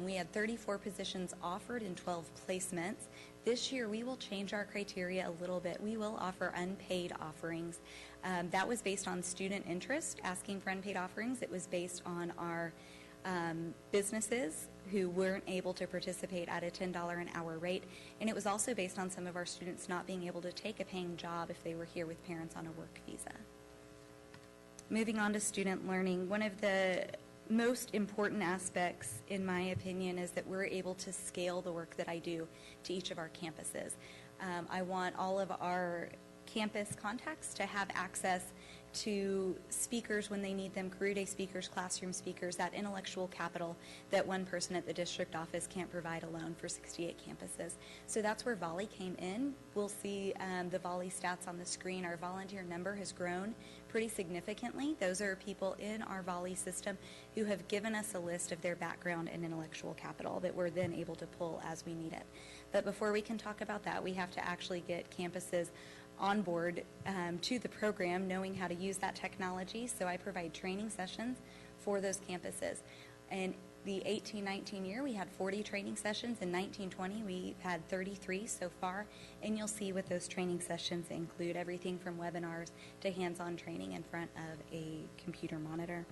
We had 34 positions offered and 12 placements. This year we will change our criteria a little bit. We will offer unpaid offerings. That was based on student interest, asking for unpaid offerings. It was based on our businesses who weren't able to participate at a $10 an hour rate. And it was also based on some of our students not being able to take a paying job if they were here with parents on a work visa. Moving on to student learning, one of the most important aspects, in my opinion, is that we're able to scale the work that I do to each of our campuses. I want all of our campus contacts to have access to speakers when they need them, career day speakers, classroom speakers, that intellectual capital that one person at the district office can't provide alone for 68 campuses. So that's where Volley came in. We'll see the Volley stats on the screen. Our volunteer number has grown pretty significantly. Those are people in our Volley system who have given us a list of their background and intellectual capital that we're then able to pull as we need it. But before we can talk about that, we have to actually get campuses on board to the program, knowing how to use that technology. So I provide training sessions for those campuses. And the 18-19 year, we had 40 training sessions. In 19-20, we had 33 so far. And you'll see what those training sessions include, everything from webinars to hands-on training in front of a computer monitor.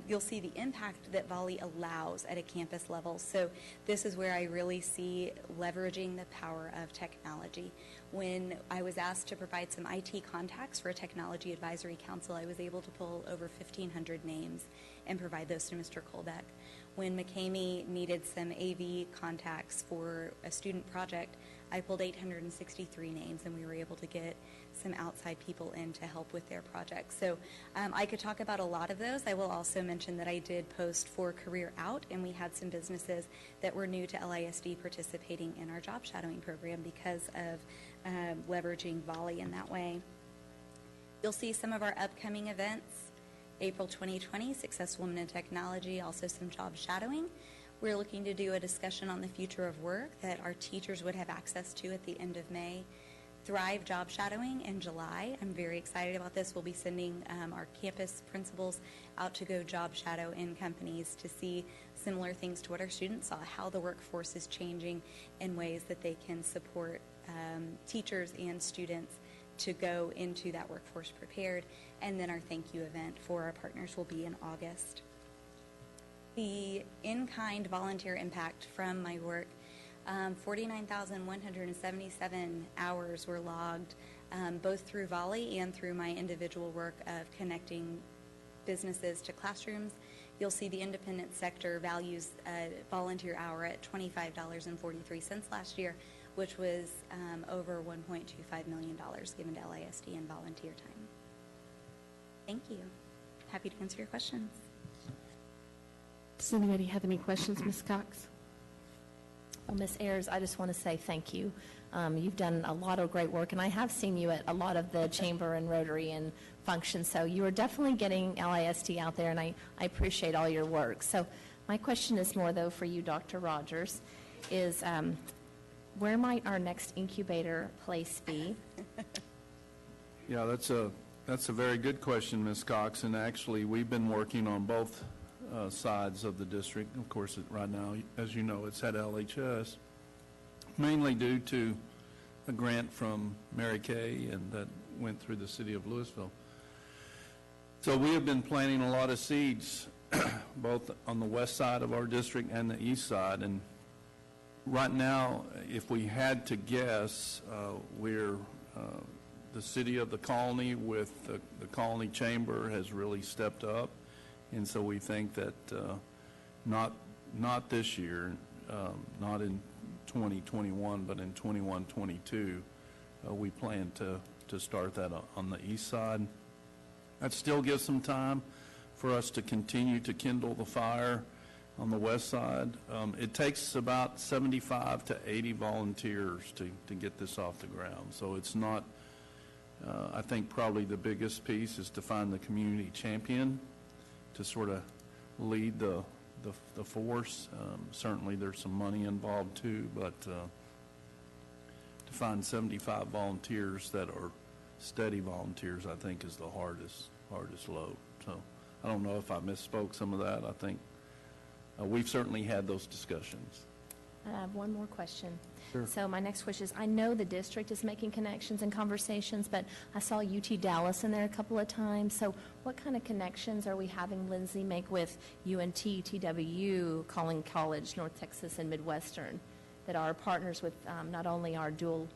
You'll see the impact that Volley allows at a campus level. So this is where I really see leveraging the power of technology. When I was asked to provide some IT contacts for a technology advisory council, I was able to pull over 1,500 names and provide those to Mr. Kolbeck. When McCamey needed some AV contacts for a student project, I pulled 863 names, and we were able to get some outside people in to help with their projects. So I could talk about a lot of those. I will also mention that I did post for Career Out, and we had some businesses that were new to LISD participating in our job shadowing program because of leveraging Volley in that way. You'll see some of our upcoming events. April 2020, Success Women in Technology, also some job shadowing. We're looking to do a discussion on the future of work that our teachers would have access to at the end of May. Thrive job shadowing in July. I'm very excited about this. We'll be sending our campus principals out to go job shadow in companies to see similar things to what our students saw, how the workforce is changing in ways that they can support teachers and students to go into that workforce prepared. And then our thank you event for our partners will be in August. The in-kind volunteer impact from my work, 49,177 hours were logged, both through Volley and through my individual work of connecting businesses to classrooms. You'll see the independent sector values a volunteer hour at $25.43 last year, which was over $1.25 million given to LISD in volunteer time. Thank you. Happy to answer your questions. Does anybody have any questions, Ms. Cox? Well, Ms. Ayers, I just want to say thank you. You've done a lot of great work, and I have seen you at a lot of the Chamber and Rotary and functions, so you are definitely getting LISD out there, and I appreciate all your work. So my question is more, though, for you, Dr. Rogers, is where might our next incubator place be? Yeah, that's a very good question, Ms. Cox, and actually we've been working on both sides of the district. Of course, right now, as you know, it's at LHS, mainly due to a grant from Mary Kay and that went through the city of Lewisville. So we have been planting a lot of seeds, both on the west side of our district and the east side. And right now, if we had to guess, we're the city of the Colony with the Colony Chamber has really stepped up. And so we think that not this year, not in 2021, but in 21-22, we plan to start that on the east side. That still gives some time for us to continue to kindle the fire on the west side. It takes about 75 to 80 volunteers to get this off the ground. So it's not, I think probably the biggest piece is to find the community champion to sort of lead the force. Certainly there's some money involved too, but to find 75 volunteers that are steady volunteers, I think is the hardest load. So I don't know if I misspoke some of that. I think we've certainly had those discussions. I have one more question. Sure. So my next question is, I know the district is making connections and conversations, but I saw UT Dallas in there a couple of times. So what kind of connections are we having Lindsay make with UNT, TWU, Collin College, North Texas, and Midwestern that are partners with not only our dual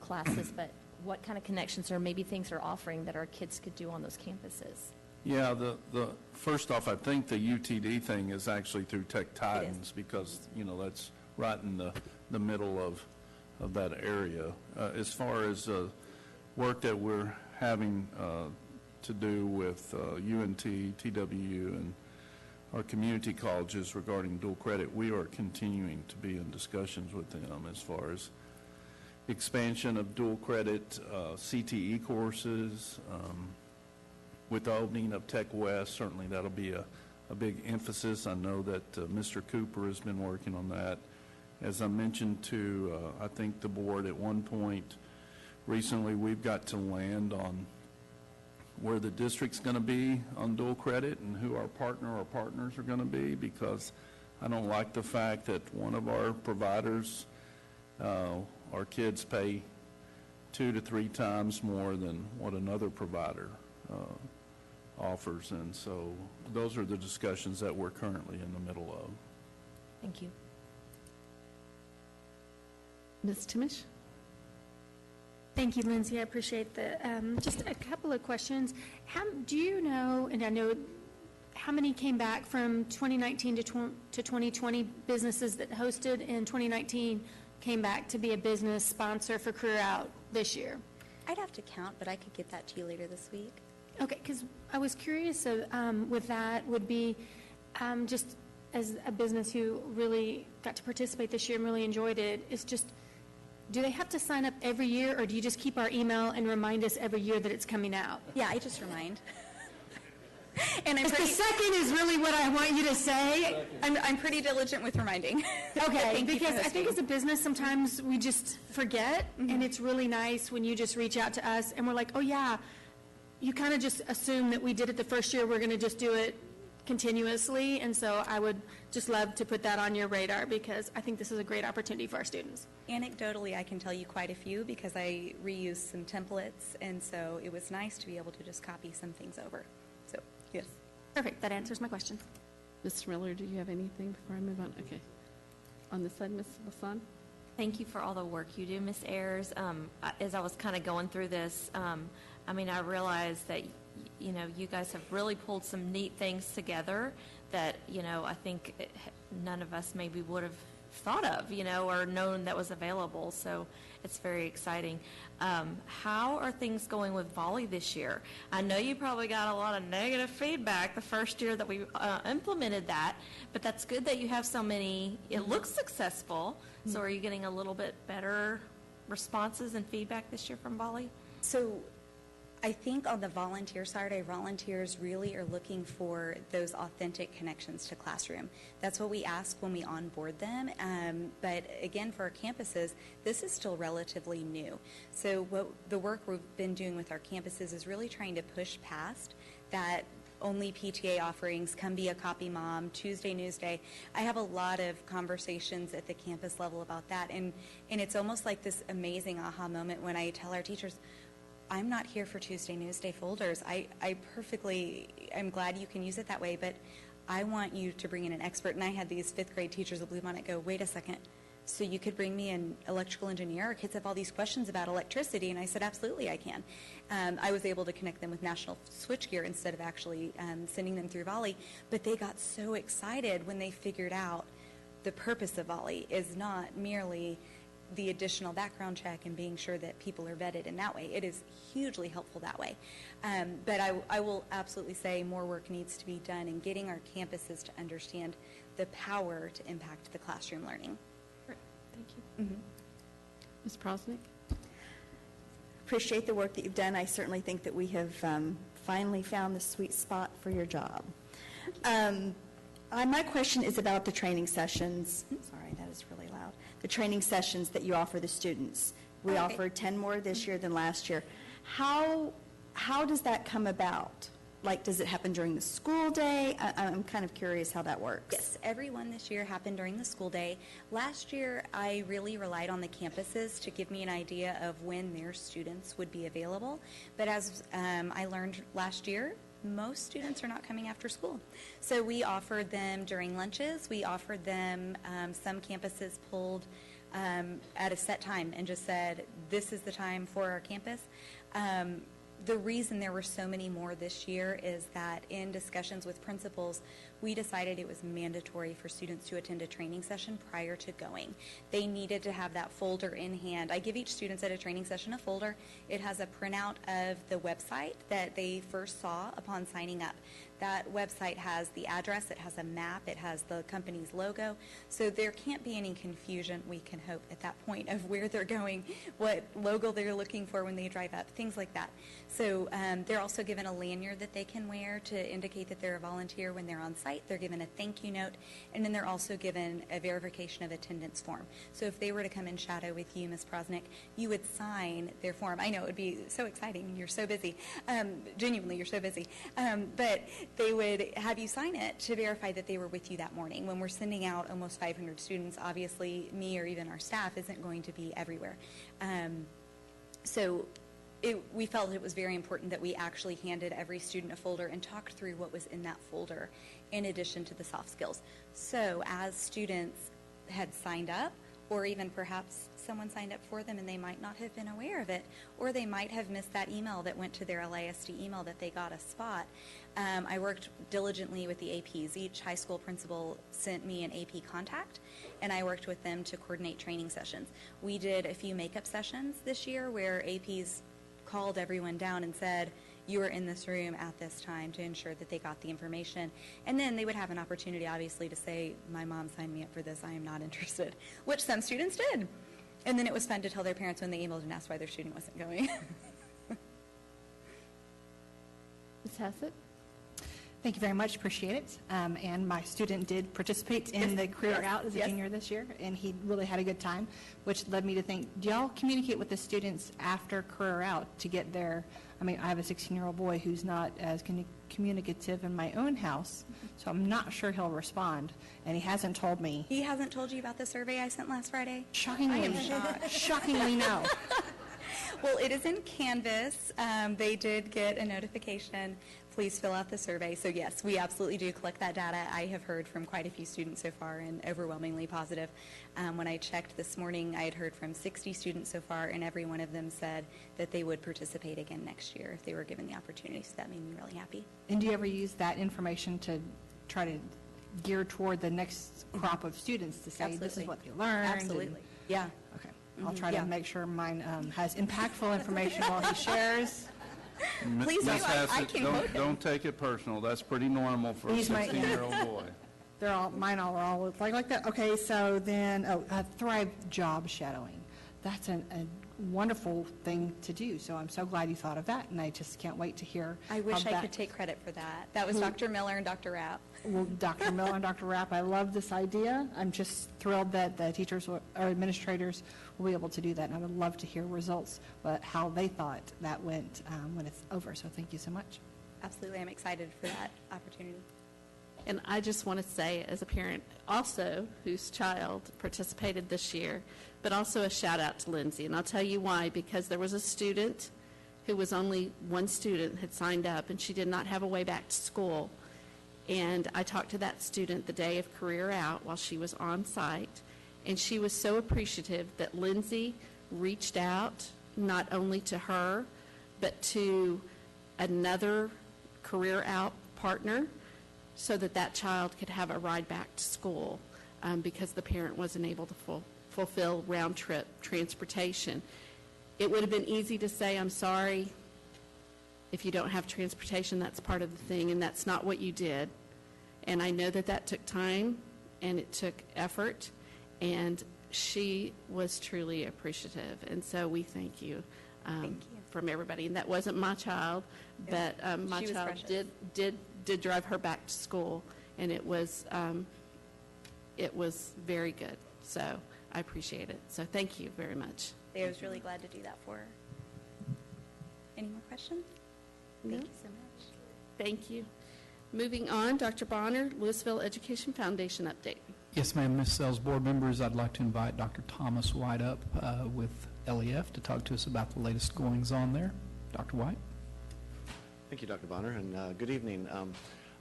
classes, but what kind of connections or maybe things they're offering that our kids could do on those campuses? Yeah, the first off, I think the UTD thing is actually through Tech Titans because, you know, that's right in the middle of that area. As far as work that we're having to do with UNT, TWU, and our community colleges regarding dual credit, we are continuing to be in discussions with them as far as expansion of dual credit CTE courses. With the opening of Tech West, certainly that'll be a big emphasis. I know that Mr. Cooper has been working on that. As I mentioned to, I think the board at one point recently, we've got to land on where the district's going to be on dual credit and who our partner or partners are going to be, because I don't like the fact that one of our providers, our kids pay 2 to 3 times more than what another provider offers. And so those are the discussions that we're currently in the middle of. Thank you. Ms. Timish? Thank you, Lindsay. I appreciate the, just a couple of questions. Do you know, and I know, how many came back from 2019 to 2020 businesses that hosted in 2019 came back to be a business sponsor for Career Out this year? I'd have to count, but I could get that to you later this week. Okay, because I was curious, so with that would be just as a business who really got to participate this year and really enjoyed it, is just, do they have to sign up every year, or do you just keep our email and remind us every year that it's coming out? Yeah, I just remind. And the second is really what I want you to say. I'm pretty diligent with reminding. Okay, because I think as a business, sometimes we just forget, and it's really nice when you just reach out to us, and we're like, oh yeah, you kind of just assume that we did it the first year, we're going to just do it continuously, and so I would just love to put that on your radar, because I think this is a great opportunity for our students. Anecdotally, I can tell you quite a few because I reused some templates, and so it was nice to be able to just copy some things over. So, yes. Perfect. That answers my question. Mr. Miller, do you have anything before I move on? Okay. On this side, Ms. Lasan? Thank you for all the work you do, Ms. Ayers. As I was kind of going through this, I realized that, you guys have really pulled some neat things together that, I think none of us maybe would have thought of, or known that was available. So it's very exciting. How are things going with volley this year? I know you probably got a lot of negative feedback the first year that we implemented that, but that's good that you have so many. It looks successful. So are you getting a little bit better responses and feedback this year from volley? So I think on the volunteer side, our volunteers really are looking for those authentic connections to classroom. That's what we ask when we onboard them. But again, for our campuses, this is still relatively new. So what the work we've been doing with our campuses is really trying to push past that only PTA offerings, come be a copy mom, Tuesday News Day. I have a lot of conversations at the campus level about that. And it's almost like this amazing aha moment when I tell our teachers, I'm not here for Tuesday News Day folders. I'm glad you can use it that way, but I want you to bring in an expert. And I had these 5th grade teachers at Bluemont go, wait a second, so you could bring me an electrical engineer? Our kids have all these questions about electricity. And I said, absolutely, I can. I was able to connect them with National Switchgear instead of actually sending them through Volley. But they got so excited when they figured out the purpose of Volley is not merely the additional background check and being sure that people are vetted in that way. It is hugely helpful that way. But I will absolutely say more work needs to be done in getting our campuses to understand the power to impact the classroom learning. Thank you. Ms. Prosnick? Appreciate the work that you've done. I certainly think that we have finally found the sweet spot for your job. My question is about the training sessions. Sorry, that is really loud. The training sessions that you offer the students. We offered 10 more this year than last year. How does that come about? Like, does it happen during the school day? I'm kind of curious how that works. Yes, every one this year happened during the school day. Last year, I really relied on the campuses to give me an idea of when their students would be available. But as I learned last year, most students are not coming after school. So we offered them during lunches. We offered them, some campuses pulled at a set time and just said, this is the time for our campus. The reason there were so many more this year is that in discussions with principals, we decided it was mandatory for students to attend a training session prior to going. They needed to have that folder in hand. I give each student at a training session a folder. It has a printout of the website that they first saw upon signing up. That website has the address, it has a map, it has the company's logo, so there can't be any confusion, we can hope, at that point of where they're going, what logo they're looking for when they drive up, things like that. So they're also given a lanyard that they can wear to indicate that they're a volunteer when they're on site. They're given a thank you note, and then they're also given a verification of attendance form. So if they were to come and shadow with you, Ms. Prosnick, you would sign their form. I know it would be so exciting. You're so busy. Genuinely, you're so busy. But they would have you sign it to verify that they were with you that morning. When we're sending out almost 500 students, obviously me or even our staff isn't going to be everywhere. So we felt it was very important that we actually handed every student a folder and talked through what was in that folder in addition to the soft skills. So as students had signed up, or even perhaps someone signed up for them and they might not have been aware of it, or they might have missed that email that went to their LISD email that they got a spot. I worked diligently with the APs. Each high school principal sent me an AP contact, and I worked with them to coordinate training sessions. We did a few makeup sessions this year where APs called everyone down and said, you were in this room at this time, to ensure that they got the information. And then they would have an opportunity, obviously, to say, my mom signed me up for this, I am not interested, which some students did. And then it was fun to tell their parents when they emailed and asked why their student wasn't going. Ms. Hassett? Thank you very much. Appreciate it. And my student did participate in the Career Out as a junior this year, and he really had a good time, which led me to think, do y'all communicate with the students after Career Out to get their, I mean, I have a 16-year-old boy who's not as communicative in my own house, so I'm not sure he'll respond, and he hasn't told me. He hasn't told you about the survey I sent last Friday? Shockingly, I am shocked. shockingly no. Well, it is in Canvas. They did get a notification. Please fill out the survey. So yes, we absolutely do collect that data. I have heard from quite a few students so far and overwhelmingly positive. When I checked this morning, I had heard from 60 students so far, and every one of them said that they would participate again next year if they were given the opportunity. So that made me really happy. And do you ever use that information to try to gear toward the next crop of students to say, this is what they learned? Absolutely. Yeah. Okay. I'll try to make sure mine has impactful information while he shares. Please do. Miss I Hassett, can quote him. don't take it personal. That's pretty normal for a He's my- 16-year-old boy. Mine are all like that. Okay, so then, Thrive job shadowing. That's a wonderful thing to do. So I'm so glad you thought of that, and I just can't wait to hear. I wish how I that- could take credit for that. That was Dr. Miller and Dr. Rapp. Well, Dr. Miller and Dr. Rapp, I love this idea. I'm just thrilled that the teachers or administrators will be able to do that, and I would love to hear results, but how they thought that went when it's over. So thank you so much. Absolutely. I'm excited for that opportunity. And I just want to say, as a parent also whose child participated this year, but also a shout out to Lindsay. And I'll tell you why, because there was a student who was only one student had signed up, and she did not have a way back to school. And I talked to that student the day of Career Out while she was on site, and she was so appreciative that Lindsay reached out not only to her, but to another Career Out partner so that that child could have a ride back to school because the parent wasn't able to fulfill round-trip transportation. It would have been easy to say, I'm sorry, if you don't have transportation, that's part of the thing, and that's not what you did. And I know that that took time, and it took effort, and she was truly appreciative. And so we thank you, from everybody. And that wasn't my child, but my She was child precious. did drive her back to school, and it was very good. So I appreciate it. So thank you very much. I was really glad to do that for her. Any more questions? Thank you so much. Thank you. Moving on, Dr. Bonner, Lewisville Education Foundation update. Yes, ma'am. Ms. Sells, board members, I'd like to invite Dr. Thomas White up with LEF to talk to us about the latest goings-on there. Dr. White? Thank you, Dr. Bonner, and good evening.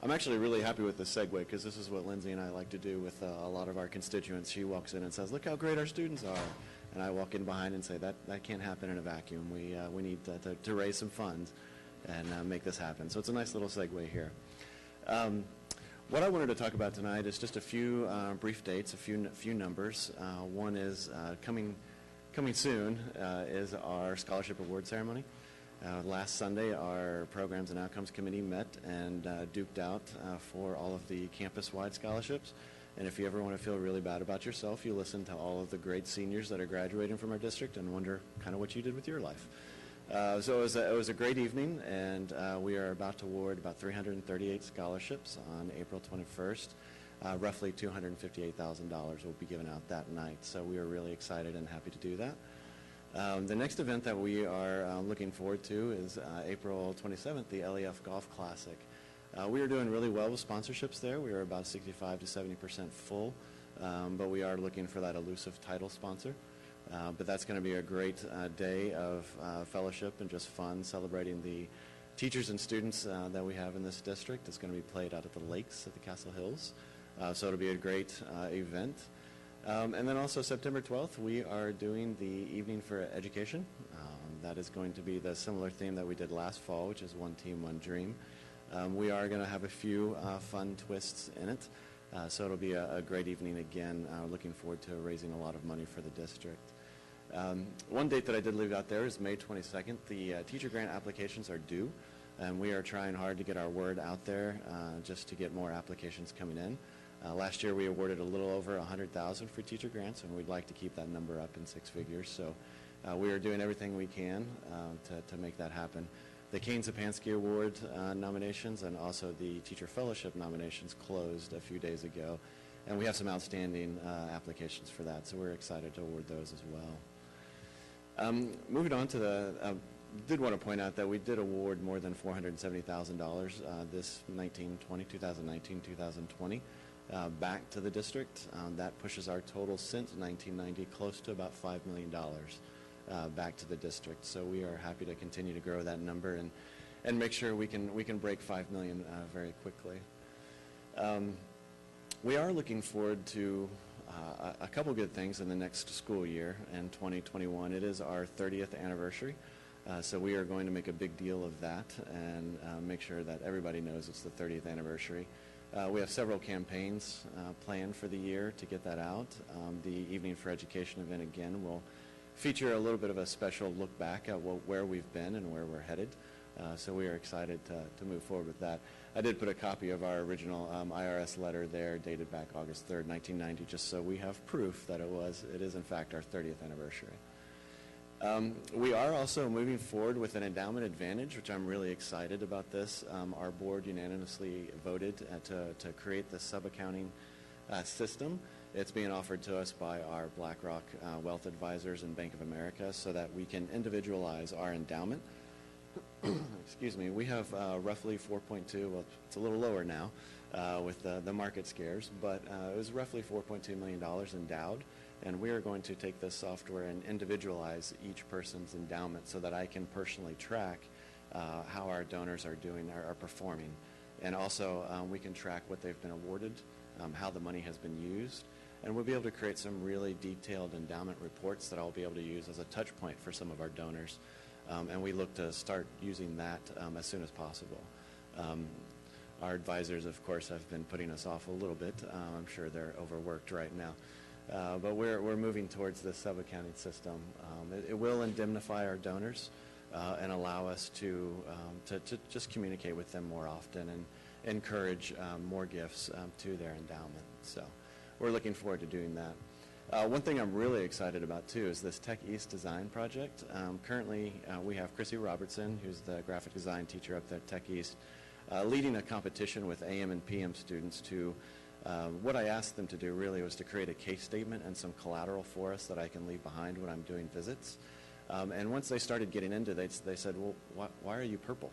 I'm actually really happy with this segue because this is what Lindsay and I like to do with a lot of our constituents. She walks in and says, look how great our students are. And I walk in behind and say, that can't happen in a vacuum. We need to raise some funds and make this happen. So it's a nice little segue here. What I wanted to talk about tonight is just a few brief dates, a few numbers. One is coming soon is our scholarship award ceremony. Last Sunday, our Programs and Outcomes Committee met and duked out for all of the campus-wide scholarships. And if you ever want to feel really bad about yourself, you listen to all of the great seniors that are graduating from our district and wonder kind of what you did with your life. So it was a great evening, and we are about to award about 338 scholarships on April 21st. Roughly $258,000 will be given out that night. So we are really excited and happy to do that. The next event that we are looking forward to is April 27th, the LEF Golf Classic. We are doing really well with sponsorships there. We are about 65 to 70% full, but we are looking for that elusive title sponsor. But that's going to be a great day of fellowship and just fun, celebrating the teachers and students that we have in this district. It's going to be played out at the lakes at the Castle Hills. So it'll be a great event. And then also September 12th, we are doing the Evening for Education. That is going to be the similar theme that we did last fall, which is One Team, One Dream. We are going to have a few fun twists in it. So it'll be a great evening again. Looking forward to raising a lot of money for the district. One date that I did leave out there is May 22nd. The teacher grant applications are due, and we are trying hard to get our word out there just to get more applications coming in. Last year we awarded a little over $100,000 for teacher grants, and we'd like to keep that number up in six figures. So we are doing everything we can to make that happen. The Kane Sapansky Award nominations and also the Teacher Fellowship nominations closed a few days ago, and we have some outstanding applications for that, so we're excited to award those as well. Moving on to did want to point out that we did award more than $470,000 this 2019-2020 back to the district. That pushes our total since 1990 close to about $5 million. back to the district. So we are happy to continue to grow that number and make sure we can break 5 million very quickly. We are looking forward to a couple good things in the next school year in 2021. It is our 30th anniversary, so we are going to make a big deal of that and make sure that everybody knows it's the 30th anniversary. We have several campaigns planned for the year to get that out. The Evening for Education event, again, will feature a little bit of a special look back at where we've been and where we're headed. So we are excited to move forward with that. I did put a copy of our original IRS letter there, dated back August 3rd, 1990, just so we have proof that it is in fact our 30th anniversary. We are also moving forward with an endowment advantage, which I'm really excited about this. Our board unanimously voted to create the sub-accounting system. It's being offered to us by our BlackRock Wealth Advisors and Bank of America so that we can individualize our endowment. Excuse me, we have roughly 4.2, well, it's a little lower now with the market scares, but it was roughly $4.2 million endowed, and we are going to take this software and individualize each person's endowment so that I can personally track how our donors are doing, are performing. And also we can track what they've been awarded, how the money has been used, and we'll be able to create some really detailed endowment reports that I'll be able to use as a touch point for some of our donors. And we look to start using that as soon as possible. Our advisors, of course, have been putting us off a little bit. I'm sure they're overworked right now. But we're moving towards this sub-accounting system. It will indemnify our donors and allow us to just communicate with them more often and encourage more gifts to their endowment. So we're looking forward to doing that. One thing I'm really excited about, too, is this Tech East design project. Currently, we have Chrissy Robertson, who's the graphic design teacher up there at Tech East, leading a competition with AM and PM students to, what I asked them to do really was to create a case statement and some collateral for us that I can leave behind when I'm doing visits. And once they started getting into it, they said, well, why are you purple?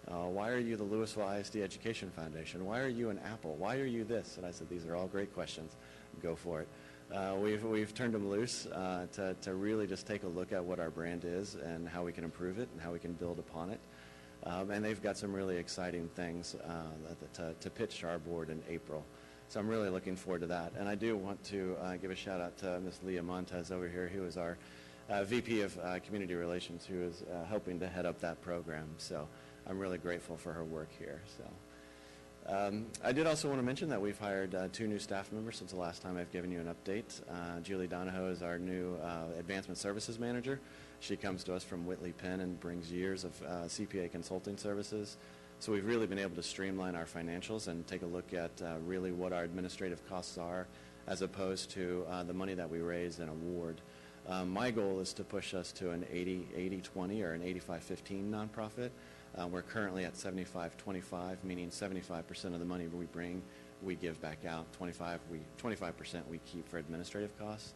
Why are you the Lewisville ISD Education Foundation? Why are you an Apple? Why are you this? And I said, these are all great questions. Go for it. We've turned them loose to really just take a look at what our brand is and how we can improve it and how we can build upon it. And they've got some really exciting things to pitch to our board in April. So I'm really looking forward to that. And I do want to give a shout out to Ms. Leah Montez over here, who is our VP of Community Relations, who is helping to head up that program. So I'm really grateful for her work here. So. I did also want to mention that we've hired 2 new staff members since the last time I've given you an update. Julie Donahoe is our new Advancement Services Manager. She comes to us from Whitley Penn and brings years of CPA consulting services. So we've really been able to streamline our financials and take a look at really what our administrative costs are as opposed to the money that we raise and award. My goal is to push us to an 80-20 or an 85-15 nonprofit. We're currently at 75-25, meaning 75% of the money we bring, we give back out. 25% we keep for administrative costs.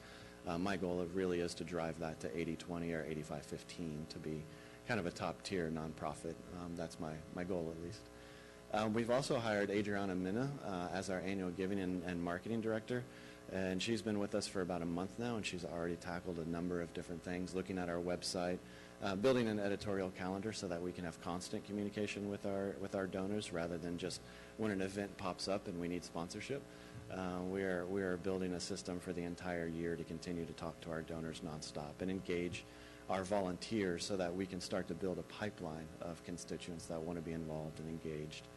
My goal really is to drive that to 80-20 or 85-15 to be kind of a top-tier nonprofit. That's my goal, at least. We've also hired Adriana Minna as our annual giving and marketing director. And she's been with us for about a month now, and she's already tackled a number of different things, looking at our website, building an editorial calendar so that we can have constant communication with our donors rather than just when an event pops up and we need sponsorship. We are building a system for the entire year to continue to talk to our donors nonstop and engage our volunteers so that we can start to build a pipeline of constituents that want to be involved and engaged.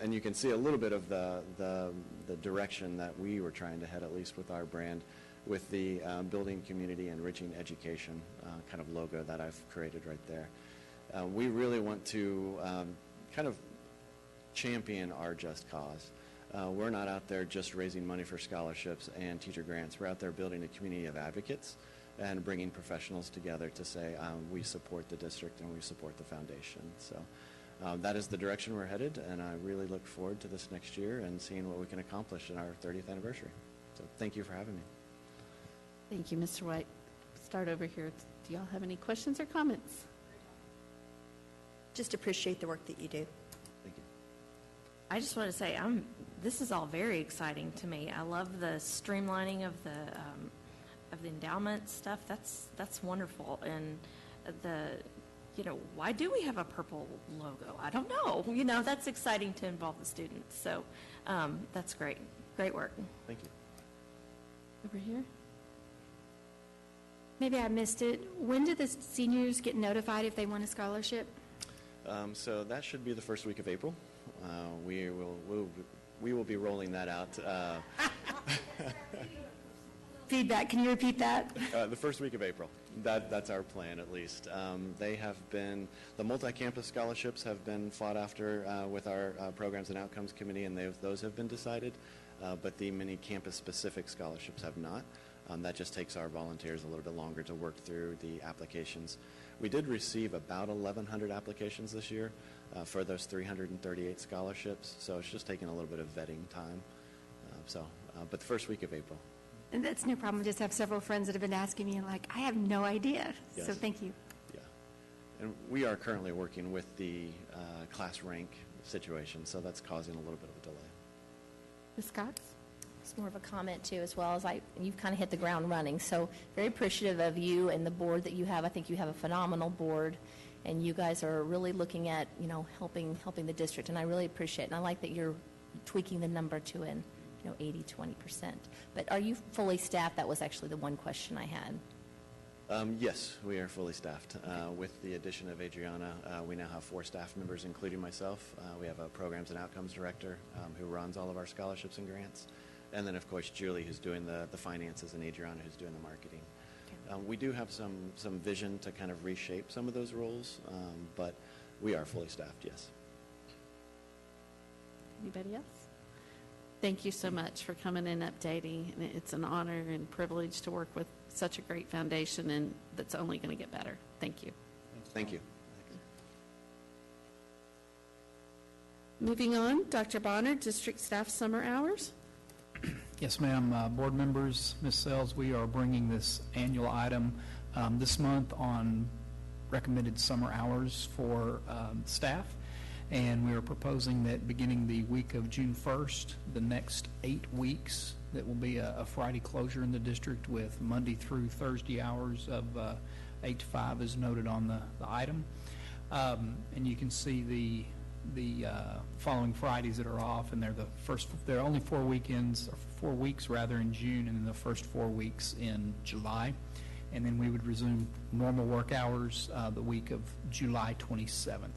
And you can see a little bit of the direction that we were trying to head, at least with our brand, with the building community, enriching education kind of logo that I've created right there. We really want to kind of champion our just cause. We're not out there just raising money for scholarships and teacher grants. We're out there building a community of advocates and bringing professionals together to say we support the district and we support the foundation. So that is the direction we're headed, and I really look forward to this next year and seeing what we can accomplish in our 30th anniversary. So thank you for having me. Thank you, Mr. White. Start over here. Do y'all have any questions or comments? Just appreciate the work that you do. Thank you. I just want to say, this is all very exciting to me. I love the streamlining of the of the endowment stuff, that's wonderful. And why do we have a purple logo? I don't know. That's exciting to involve the students. So that's great. Great work. Thank you. Over here. Maybe I missed it. When do the seniors get notified if they won a scholarship? So that should be the first week of April. We will be rolling that out. Feedback, can you repeat that? The first week of April. That's our plan, at least. The multi-campus scholarships have been fought after with our Programs and Outcomes Committee, and those have been decided, but the many campus-specific scholarships have not. That just takes our volunteers a little bit longer to work through the applications. We did receive about 1,100 applications this year for those 338 scholarships, so it's just taking a little bit of vetting time. But the first week of April. And that's no problem. I just have several friends that have been asking me, like, I have no idea. Yes. So thank you. Yeah. And we are currently working with the class rank situation, so that's causing a little bit of a delay. Ms. Cox? It's more of a comment too, as well as you've kind of hit the ground running. So very appreciative of you and the board that you have. I think you have a phenomenal board, and you guys are really looking at, helping the district, and I really appreciate it. And I like that you're tweaking the number to 80, 20%. But are you fully staffed? That was actually the one question I had. Yes, we are fully staffed. With the addition of Adriana, we now have 4 staff members, including myself. We have a Programs and Outcomes Director who runs all of our scholarships and grants. And then, of course, Julie, who's doing the finances, and Adriana, who's doing the marketing. Okay. We do have some vision to kind of reshape some of those roles, but we are fully staffed, yes. Anybody else? Thank you so much for coming and updating. It's an honor and privilege to work with such a great foundation, and that's only going to get better. Thank you. Thank you. Moving on, Dr. Bonner, District Staff Summer Hours. Yes, ma'am. Board members, Ms. Sells, we are bringing this annual item this month on recommended summer hours for staff. And we are proposing that beginning the week of June 1st, the next 8 weeks, that will be a Friday closure in the district with Monday through Thursday hours of 8 to 5 as noted on the item. And you can see the following Fridays that are off, and there are only 4 weekends, or 4 weeks rather, in June, and then the first 4 weeks in July. And then we would resume normal work hours the week of July 27th.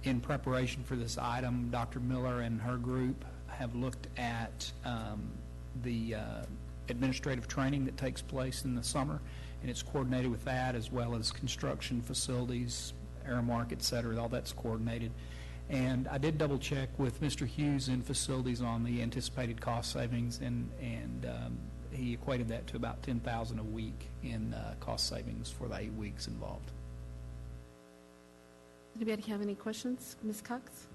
In preparation for this item, Dr. Miller and her group have looked at the administrative training that takes place in the summer, and it's coordinated with that, as well as construction facilities, Aramark, et cetera. All that's coordinated. And I did double check with Mr. Hughes in facilities on the anticipated cost savings, and he equated that to about $10,000 a week in cost savings for the 8 weeks involved. Anybody have any questions? Ms. Cox?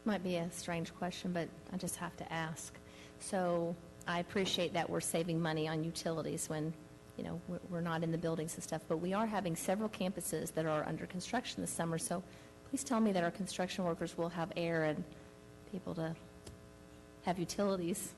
Might be a strange question, but I just have to ask. So I appreciate that we're saving money on utilities when, we're not in the buildings and stuff, but we are having several campuses that are under construction this summer. So please tell me that our construction workers will have air and be able to have utilities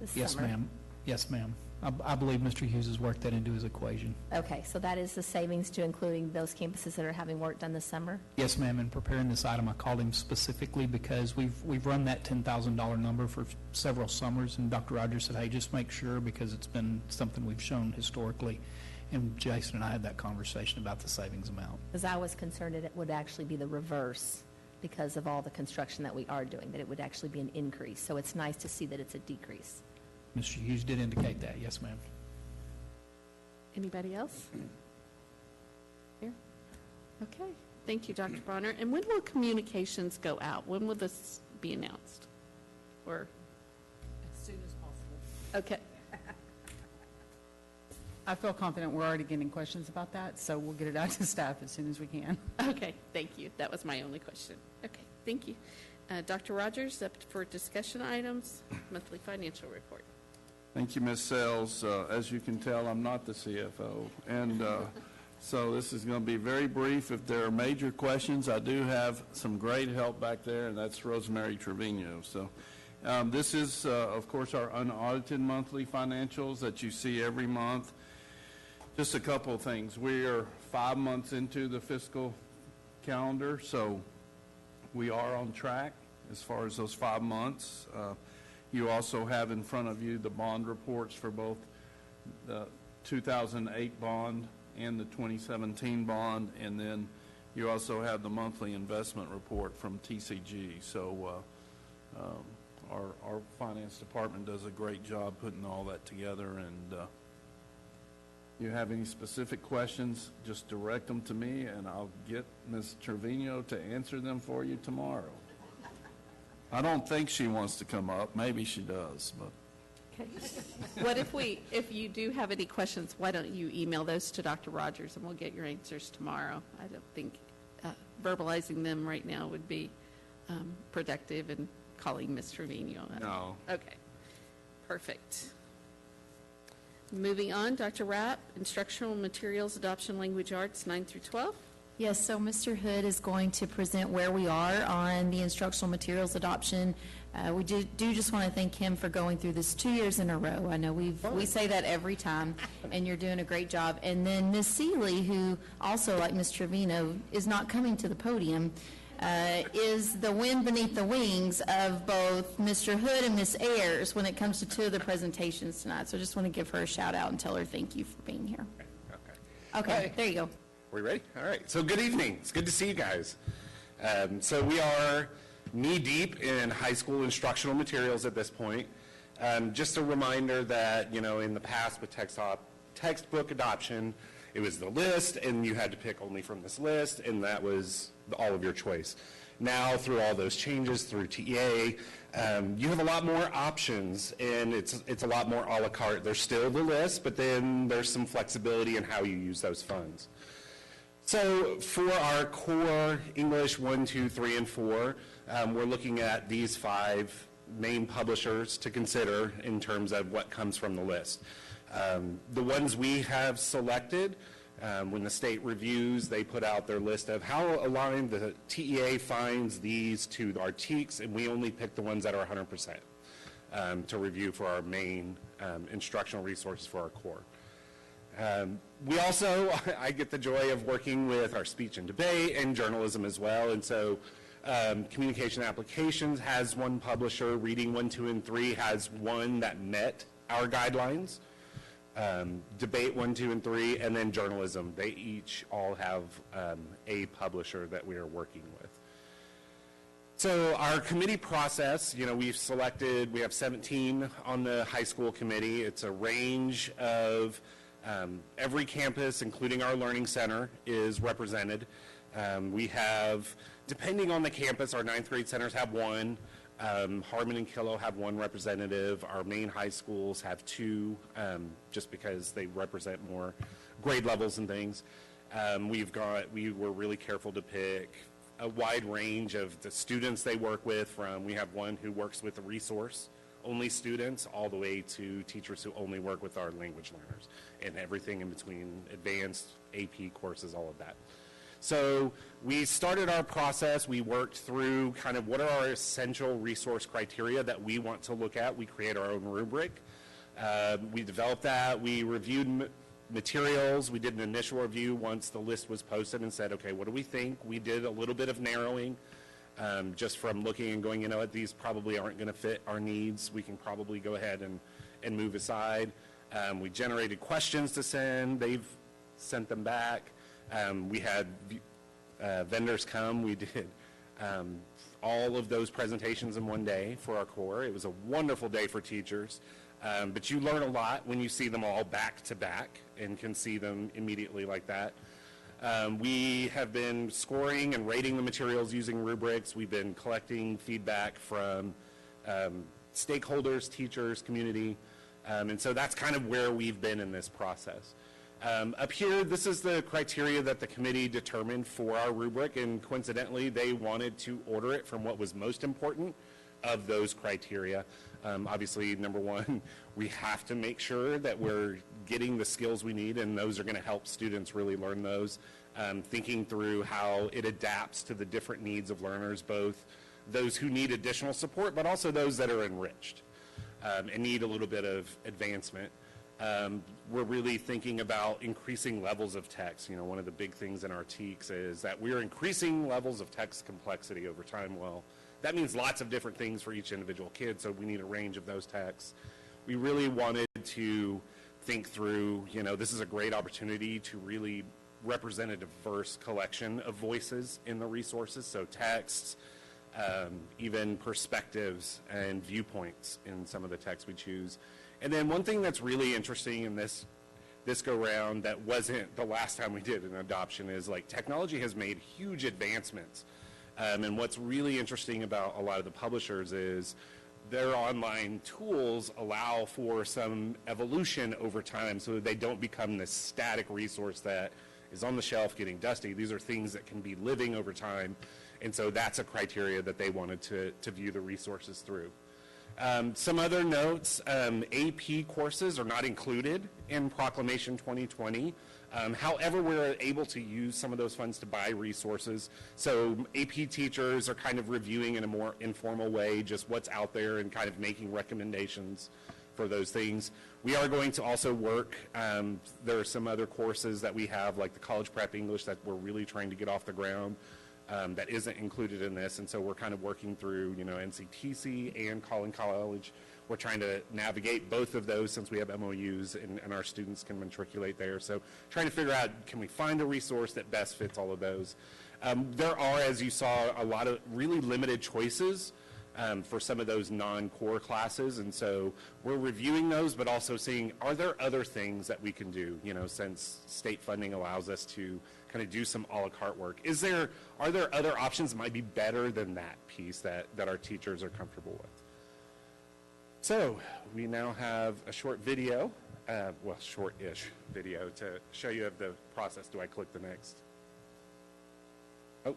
this yes, summer. ma'am. Yes, ma'am. I believe Mr. Hughes has worked that into his equation. Okay, so that is the savings to including those campuses that are having work done this summer? Yes, ma'am. In preparing this item, I called him specifically because we've run that $10,000 number for several summers, and Dr. Rogers said, hey, just make sure, because it's been something we've shown historically. And Jason and I had that conversation about the savings amount. Because I was concerned that it would actually be the reverse because of all the construction that we are doing, that it would actually be an increase. So it's nice to see that it's a decrease. Mr. Hughes did indicate that. Yes, ma'am. Anybody else? Here? Okay. Thank you, Dr. Bonner. And when will communications go out? When will this be announced? Or? As soon as possible. Okay. I feel confident we're already getting questions about that, so we'll get it out to staff as soon as we can. Okay. Thank you. That was my only question. Okay. Thank you. Dr. Rogers, up for discussion items, monthly financial report. Thank you, Ms. Sells. As you can tell, I'm not the CFO, and so this is going to be very brief. If there are major questions, I do have some great help back there, and that's Rosemary Trevino. So This is, of course, our unaudited monthly financials that you see every month. Just a couple of things. We are 5 months into the fiscal calendar, so we are on track as far as those 5 months. You also have in front of you the bond reports for both the 2008 bond and the 2017 bond, and then you also have the monthly investment report from TCG. So our finance department does a great job putting all that together, and you have any specific questions, just direct them to me, and I'll get Ms. Trevino to answer them for you tomorrow. I don't think she wants to come up. Maybe she does, but. Okay. What if you do have any questions, why don't you email those to Dr. Rogers, and we'll get your answers tomorrow. I don't think verbalizing them right now would be productive, and calling Ms. Trevino. No. Okay. Perfect. Moving on, Dr. Rapp, Instructional Materials, Adoption Language Arts, 9 through 12. Yes, so Mr. Hood is going to present where we are on the instructional materials adoption. We do just want to thank him for going through this 2 years in a row. I know we say that every time, and you're doing a great job. And then Ms. Seeley, who also, like Ms. Trevino, is not coming to the podium, is the wind beneath the wings of both Mr. Hood and Ms. Ayers when it comes to two of the presentations tonight. So I just want to give her a shout out and tell her thank you for being here. Okay, there you go. We ready? All right. So good evening. It's good to see you guys. So we are knee-deep in high school instructional materials at this point. Just a reminder that, in the past with textbook adoption, it was the list, and you had to pick only from this list, and that was all of your choice. Now, through all those changes, through TEA, you have a lot more options, and it's a lot more a la carte. There's still the list, but then there's some flexibility in how you use those funds. So for our core English 1, 2, 3, and 4, we're looking at these 5 main publishers to consider in terms of what comes from the list. The ones we have selected, when the state reviews, they put out their list of how aligned the TEA finds these to our TEKS, and we only pick the ones that are 100% to review for our main instructional resources for our core. We also, I get the joy of working with our speech and debate and journalism as well, and so communication applications has one publisher, reading 1, 2, and 3 has one that met our guidelines, debate 1, 2, and 3, and then journalism. They each all have a publisher that we are working with. So our committee process, we have 17 on the high school committee. It's a range of every campus, including our learning center, is represented. We have, depending on the campus, our 9th grade centers have one. Harmon and Killow have one representative. Our main high schools have 2, just because they represent more grade levels and things. We were really careful to pick a wide range of the students they work with, from we have one who works with the resource-only students all the way to teachers who only work with our language learners, and everything in between, advanced AP courses, all of that. So we started our process. We worked through kind of what are our essential resource criteria that we want to look at. We create our own rubric. We developed that. We reviewed materials. We did an initial review once the list was posted and said, okay, what do we think? We did a little bit of narrowing just from looking and going, these probably aren't going to fit our needs. We can probably go ahead and move aside. We generated questions to send. They've sent them back. We had vendors come. We did all of those presentations in one day for our core. It was a wonderful day for teachers. But you learn a lot when you see them all back to back and can see them immediately like that. We have been scoring and rating the materials using rubrics. We've been collecting feedback from stakeholders, teachers, community. And so that's kind of where we've been in this process. Up here, this is the criteria that the committee determined for our rubric, and coincidentally, they wanted to order it from what was most important of those criteria. Obviously, number one, we have to make sure that we're getting the skills we need, and those are going to help students really learn those. Thinking through how it adapts to the different needs of learners, both those who need additional support, but also those that are enriched and need a little bit of advancement. We're really thinking about increasing levels of text. You know, one of the big things in our TEKS is that we're increasing levels of text complexity over time. Well, that means lots of different things for each individual kid, so we need a range of those texts. We really wanted to think through, you know, this is a great opportunity to really represent a diverse collection of voices in the resources, so texts, even perspectives and viewpoints in some of the texts we choose. And then one thing that's really interesting in this go-round that wasn't the last time we did an adoption is, like, technology has made huge advancements. And what's really interesting about a lot of the publishers is their online tools allow for some evolution over time so that they don't become this static resource that is on the shelf getting dusty. These are things that can be living over time. And so that's a criteria that they wanted to view the resources through. Some other notes, AP courses are not included in Proclamation 2020. However, we're able to use some of those funds to buy resources. So AP teachers are kind of reviewing in a more informal way just what's out there and kind of making recommendations for those things. We are going to also work, there are some other courses that we have, like the College Prep English, that we're really trying to get off the ground. That isn't included in this, and so we're kind of working through, you know, NCTC and Collin College. We're trying to navigate both of those since we have MOUs and our students can matriculate there. So trying to figure out, can we find a resource that best fits all of those? There are, as you saw, a lot of really limited choices for some of those non-core classes, and so we're reviewing those, but also seeing, are there other things that we can do, you know, since state funding allows us to kind of do some a la carte work. Are there other options that might be better than that piece that our teachers are comfortable with? So we now have a short video, well, short-ish video to show you of the process. Do I click the next? Oh.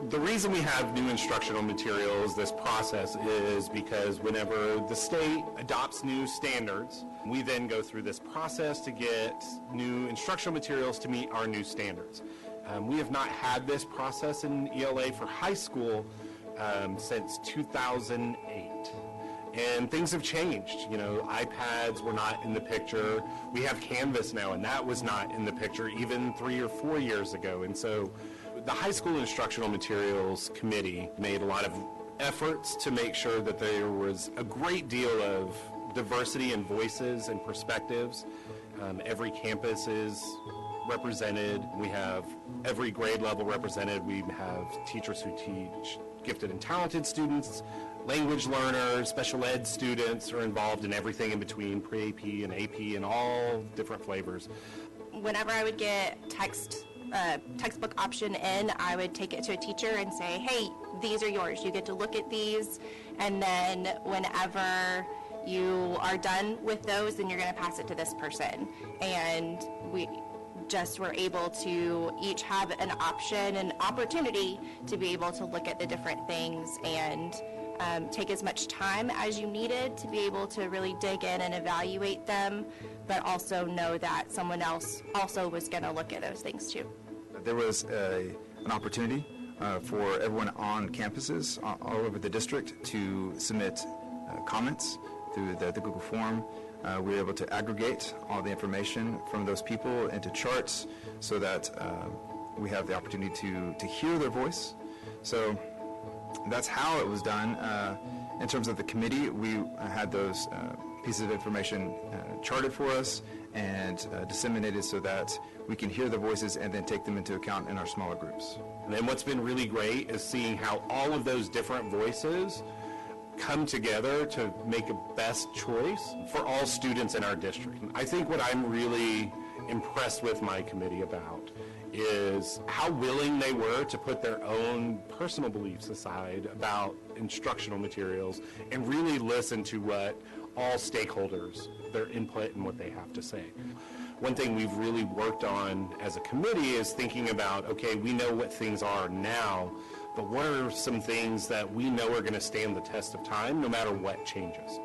The reason we have new instructional materials, this process, is because whenever the state adopts new standards, we then go through this process to get new instructional materials to meet our new standards. We have not had this process in ELA for high school since 2008. And things have changed. You know, iPads were not in the picture. We have Canvas now, and that was not in the picture even 3 or 4 years ago. And so the High School Instructional Materials Committee made a lot of efforts to make sure that there was a great deal of diversity in voices and perspectives. Every campus is represented. We have every grade level represented. We have teachers who teach gifted and talented students, language learners, special ed students are involved in everything in between, pre-AP and AP and all different flavors. Whenever I would get textbook option in, I would take it to a teacher and say, hey, these are yours. You get to look at these, and then whenever you are done with those, then you're going to pass it to this person. And we just were able to each have an option, an opportunity to be able to look at the different things and take as much time as you needed to be able to really dig in and evaluate them, but also know that someone else also was going to look at those things too. There was an opportunity for everyone on campuses all over the district to submit comments through the Google form. We were able to aggregate all the information from those people into charts so that we have the opportunity to hear their voice. So that's how it was done. In terms of the committee, we had those pieces of information charted for us and disseminated so that we can hear the voices and then take them into account in our smaller groups. And then what's been really great is seeing how all of those different voices come together to make a best choice for all students in our district. I think what I'm really impressed with my committee about is how willing they were to put their own personal beliefs aside about instructional materials and really listen to what all stakeholders, their input and what they have to say. One thing we've really worked on as a committee is thinking about, okay, we know what things are now, but what are some things that we know are going to stand the test of time no matter what changes?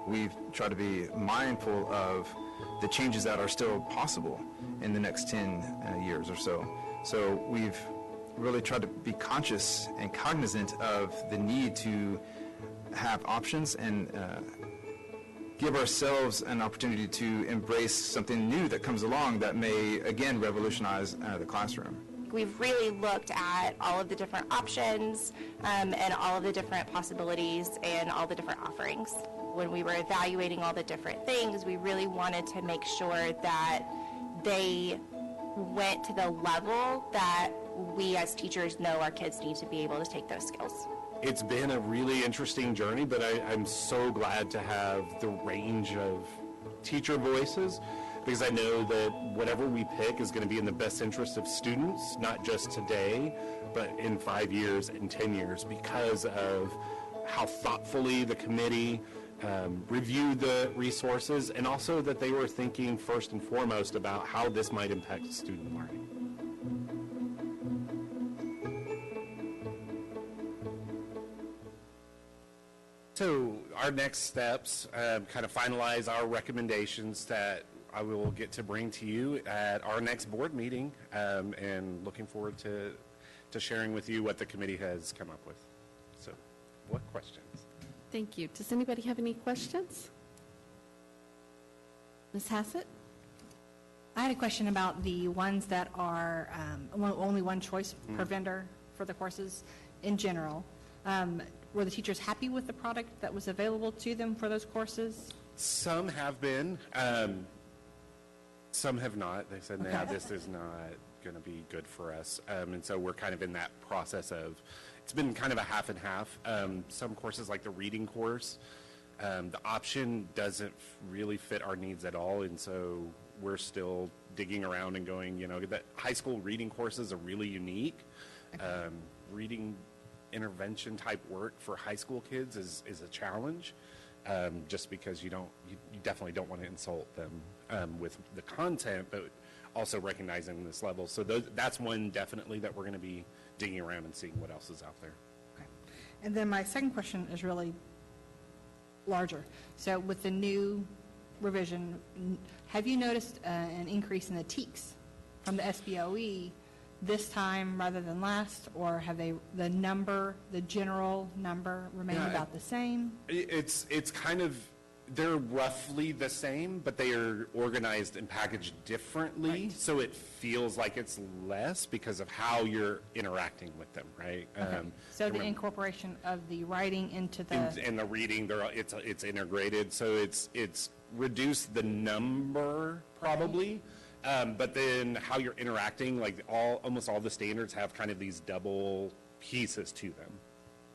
We've tried to be mindful of the changes that are still possible in the next 10 years or so. So we've really tried to be conscious and cognizant of the need to have options and give ourselves an opportunity to embrace something new that comes along that may, again, revolutionize the classroom. We've really looked at all of the different options and all of the different possibilities and all the different offerings. When we were evaluating all the different things, we really wanted to make sure that they went to the level that we as teachers know our kids need to be able to take those skills. It's been a really interesting journey, but I'm so glad to have the range of teacher voices, because I know that whatever we pick is going to be in the best interest of students, not just today, but in 5 years and 10 years, because of how thoughtfully the committee reviewed the resources, and also that they were thinking first and foremost about how this might impact student learning. So our next steps kind of finalize our recommendations that I will get to bring to you at our next board meeting, and looking forward to sharing with you what the committee has come up with. So, what questions? Thank you. Does anybody have any questions? Ms. Hassett? I had a question about the ones that are only one choice per vendor for the courses in general. Were the teachers happy with the product that was available to them for those courses? Some have been. Some have not. They said, "No, this is not going to be good for us." And so we're kind of in that process of, it's been kind of a half and half. Some courses, like the reading course, the option doesn't really fit our needs at all. And so we're still digging around and going, that high school reading courses are really unique. Reading intervention type work for high school kids is a challenge, just because you definitely don't want to insult them with the content, but also recognizing this level. So that's one definitely that we're going to be digging around and seeing what else is out there. Okay. And then my second question is really larger. So with the new revision, have you noticed an increase in the TEKS from the SBOE this time rather than last, or have the general number remained about the same? It's kind of, they're roughly the same, but they are organized and packaged differently, right. So it feels like it's less because of how you're interacting with them, right? Okay. So the incorporation of the writing into the... And the reading, it's integrated, so it's reduced the number, probably. But then how you're interacting, like almost all the standards have kind of these double pieces to them.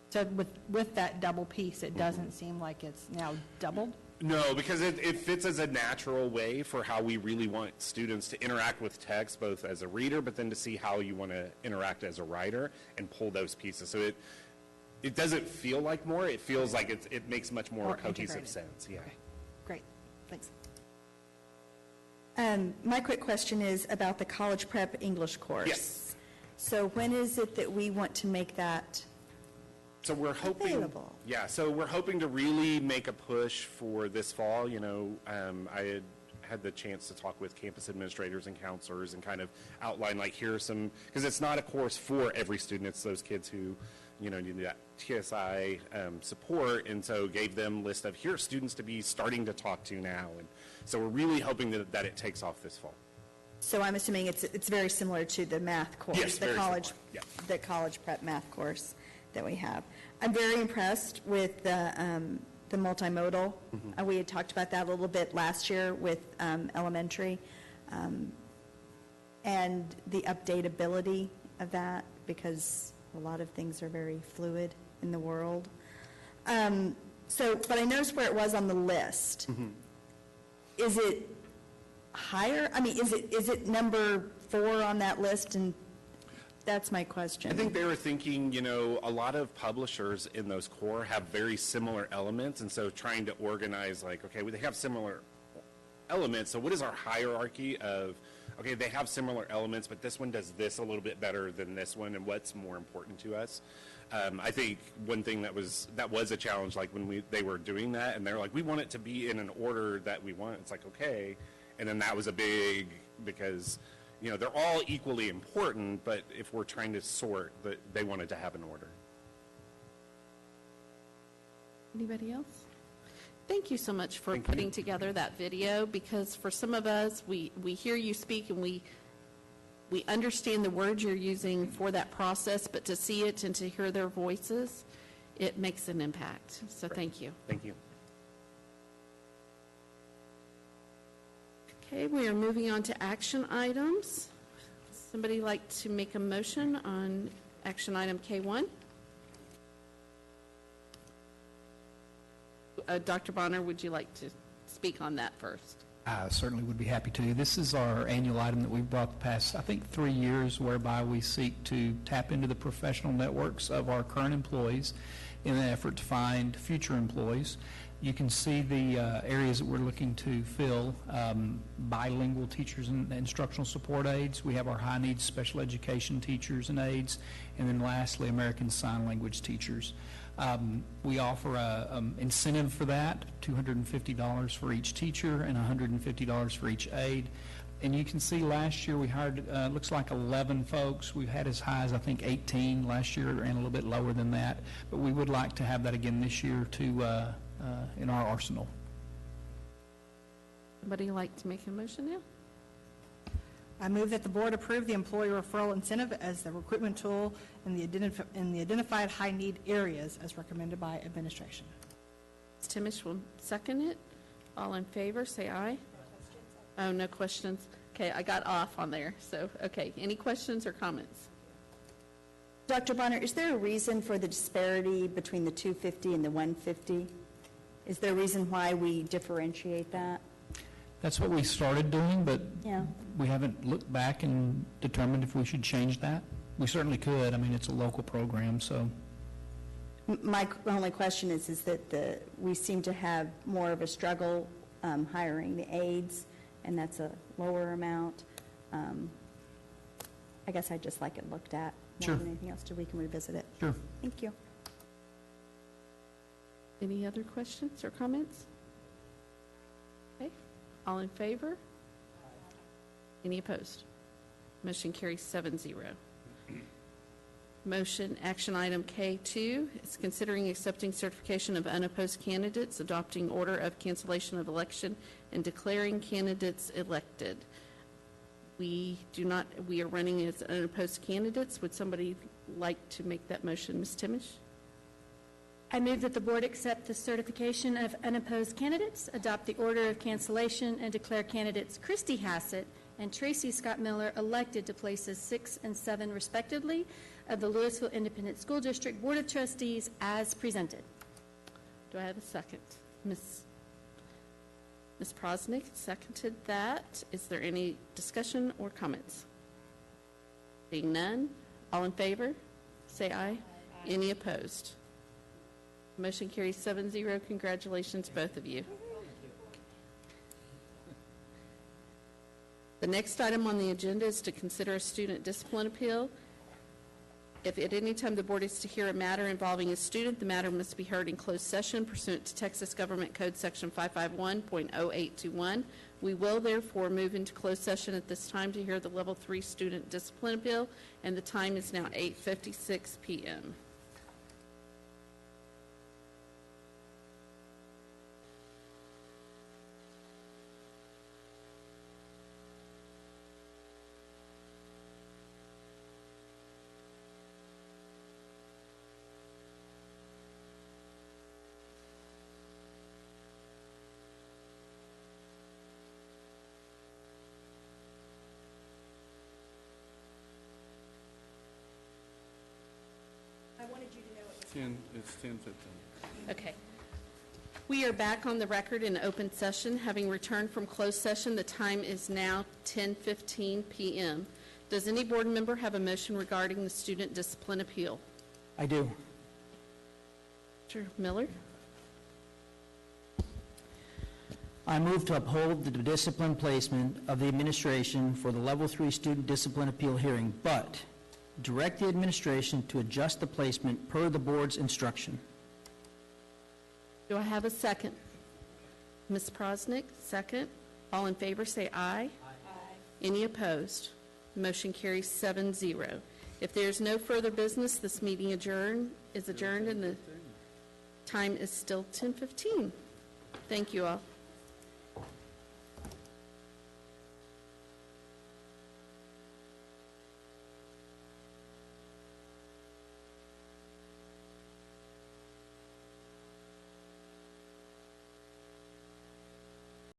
So with that double piece, it doesn't seem like it's now doubled? No, because it fits as a natural way for how we really want students to interact with text, both as a reader, but then to see how you want to interact as a writer and pull those pieces. So it doesn't feel like more, it feels like it makes much more cohesive sense. Yeah. Okay. Great, thanks. My quick question is about the college prep English course. Yes. So when is it that we want to make that So we're hoping, available? Yeah, so we're hoping to really make a push for this fall. I had the chance to talk with campus administrators and counselors and kind of outline, like, here are some, because it's not a course for every student, it's those kids who, need that TSI support, and so gave them a list of, here are students to be starting to talk to now, and so we're really hoping that it takes off this fall. So I'm assuming it's very similar to the math course, Yes, the very college, similar. Yeah. the college prep math course that we have. I'm very impressed with the multimodal. We had talked about that a little bit last year with elementary, and the updatability of that, because a lot of things are very fluid in the world. But I noticed where it was on the list. Is it higher? I mean, is it number 4 on that list? And that's my question. I think they were thinking, a lot of publishers in those core have very similar elements, and so trying to organize, like, okay, they have similar elements, so what is our hierarchy of okay, they have similar elements, but this one does this a little bit better than this one, and what's more important to us. I think one thing that was a challenge, like when they were doing that, and they're like, we want it to be in an order that we want. It's like, okay, and then that was a big, because they're all equally important, but if we're trying to sort, they wanted to have an order. Anybody else? Thank you so much for putting together that video, because for some of us, we hear you speak and we understand the words you're using for that process, but to see it and to hear their voices, it makes an impact. So thank you. Thank you. Okay, we are moving on to action items. Somebody like to make a motion on action item K1? Dr. Bonner, would you like to speak on that first? I certainly would be happy to. This is our annual item that we've brought the past, I think, 3 years, whereby we seek to tap into the professional networks of our current employees in an effort to find future employees. You can see the areas that we're looking to fill: bilingual teachers and instructional support aides. We have our high needs special education teachers and aides, and then lastly, American Sign Language teachers. We offer an incentive for that, $250 for each teacher and $150 for each aide. And you can see last year we hired, looks like 11 folks. We've had as high as, I think, 18 last year and a little bit lower than that. But we would like to have that again this year in our arsenal. Somebody like to make a motion now? I move that the board approve the employee referral incentive as the recruitment tool in the identified high-need areas as recommended by administration. Ms. Timish will second it. All in favor, say aye. Oh, no questions. Okay, I got off on there. So, okay, any questions or comments? Dr. Bonner, is there a reason for the disparity between the 250 and the 150? Is there a reason why we differentiate that? That's what we started doing, but Yeah. we haven't looked back and determined if we should change that. We certainly could. I mean, it's a local program, so. My only question is that we seem to have more of a struggle hiring the aides, and that's a lower amount. I guess I'd just like it looked at more Sure. than anything else, so we can revisit it. Sure. Thank you. Any other questions or comments? Okay, all in favor? Any opposed? Motion carries 7-0. Motion, action item K2 is considering accepting certification of unopposed candidates, adopting order of cancellation of election, and declaring candidates elected. We are running as unopposed candidates. Would somebody like to make that motion? Ms. Timish? I move that the board accept the certification of unopposed candidates, adopt the order of cancellation, and declare candidates Christy Hassett and Tracy Scott Miller elected to places 6 and 7 respectively of the Lewisville Independent School District Board of Trustees as presented. Do I have a second? Ms. Prosnick seconded that. Is there any discussion or comments? Being none, all in favor, say aye. Any opposed? Motion carries 7-0. Congratulations, both of you. The next item on the agenda is to consider a student discipline appeal. If at any time the board is to hear a matter involving a student, the matter must be heard in closed session pursuant to Texas Government Code Section 551.0821. We will therefore move into closed session at this time to hear the Level 3 student discipline appeal, and the time is now 8:56 p.m. It's 10:15. Okay. We are back on the record in open session. Having returned from closed session, the time is now 10:15 p.m. Does any board member have a motion regarding the student discipline appeal? I do. Mr. Miller? I move to uphold the discipline placement of the administration for the Level 3 Student Discipline Appeal hearing, but direct the administration to adjust the placement per the board's instruction. Do I have a second? Ms. Prosnick, second. All in favor, say aye. Aye. Any opposed? Motion carries 7-0. If there's no further business, this meeting is adjourned, and the time is still 10:15. Thank you all.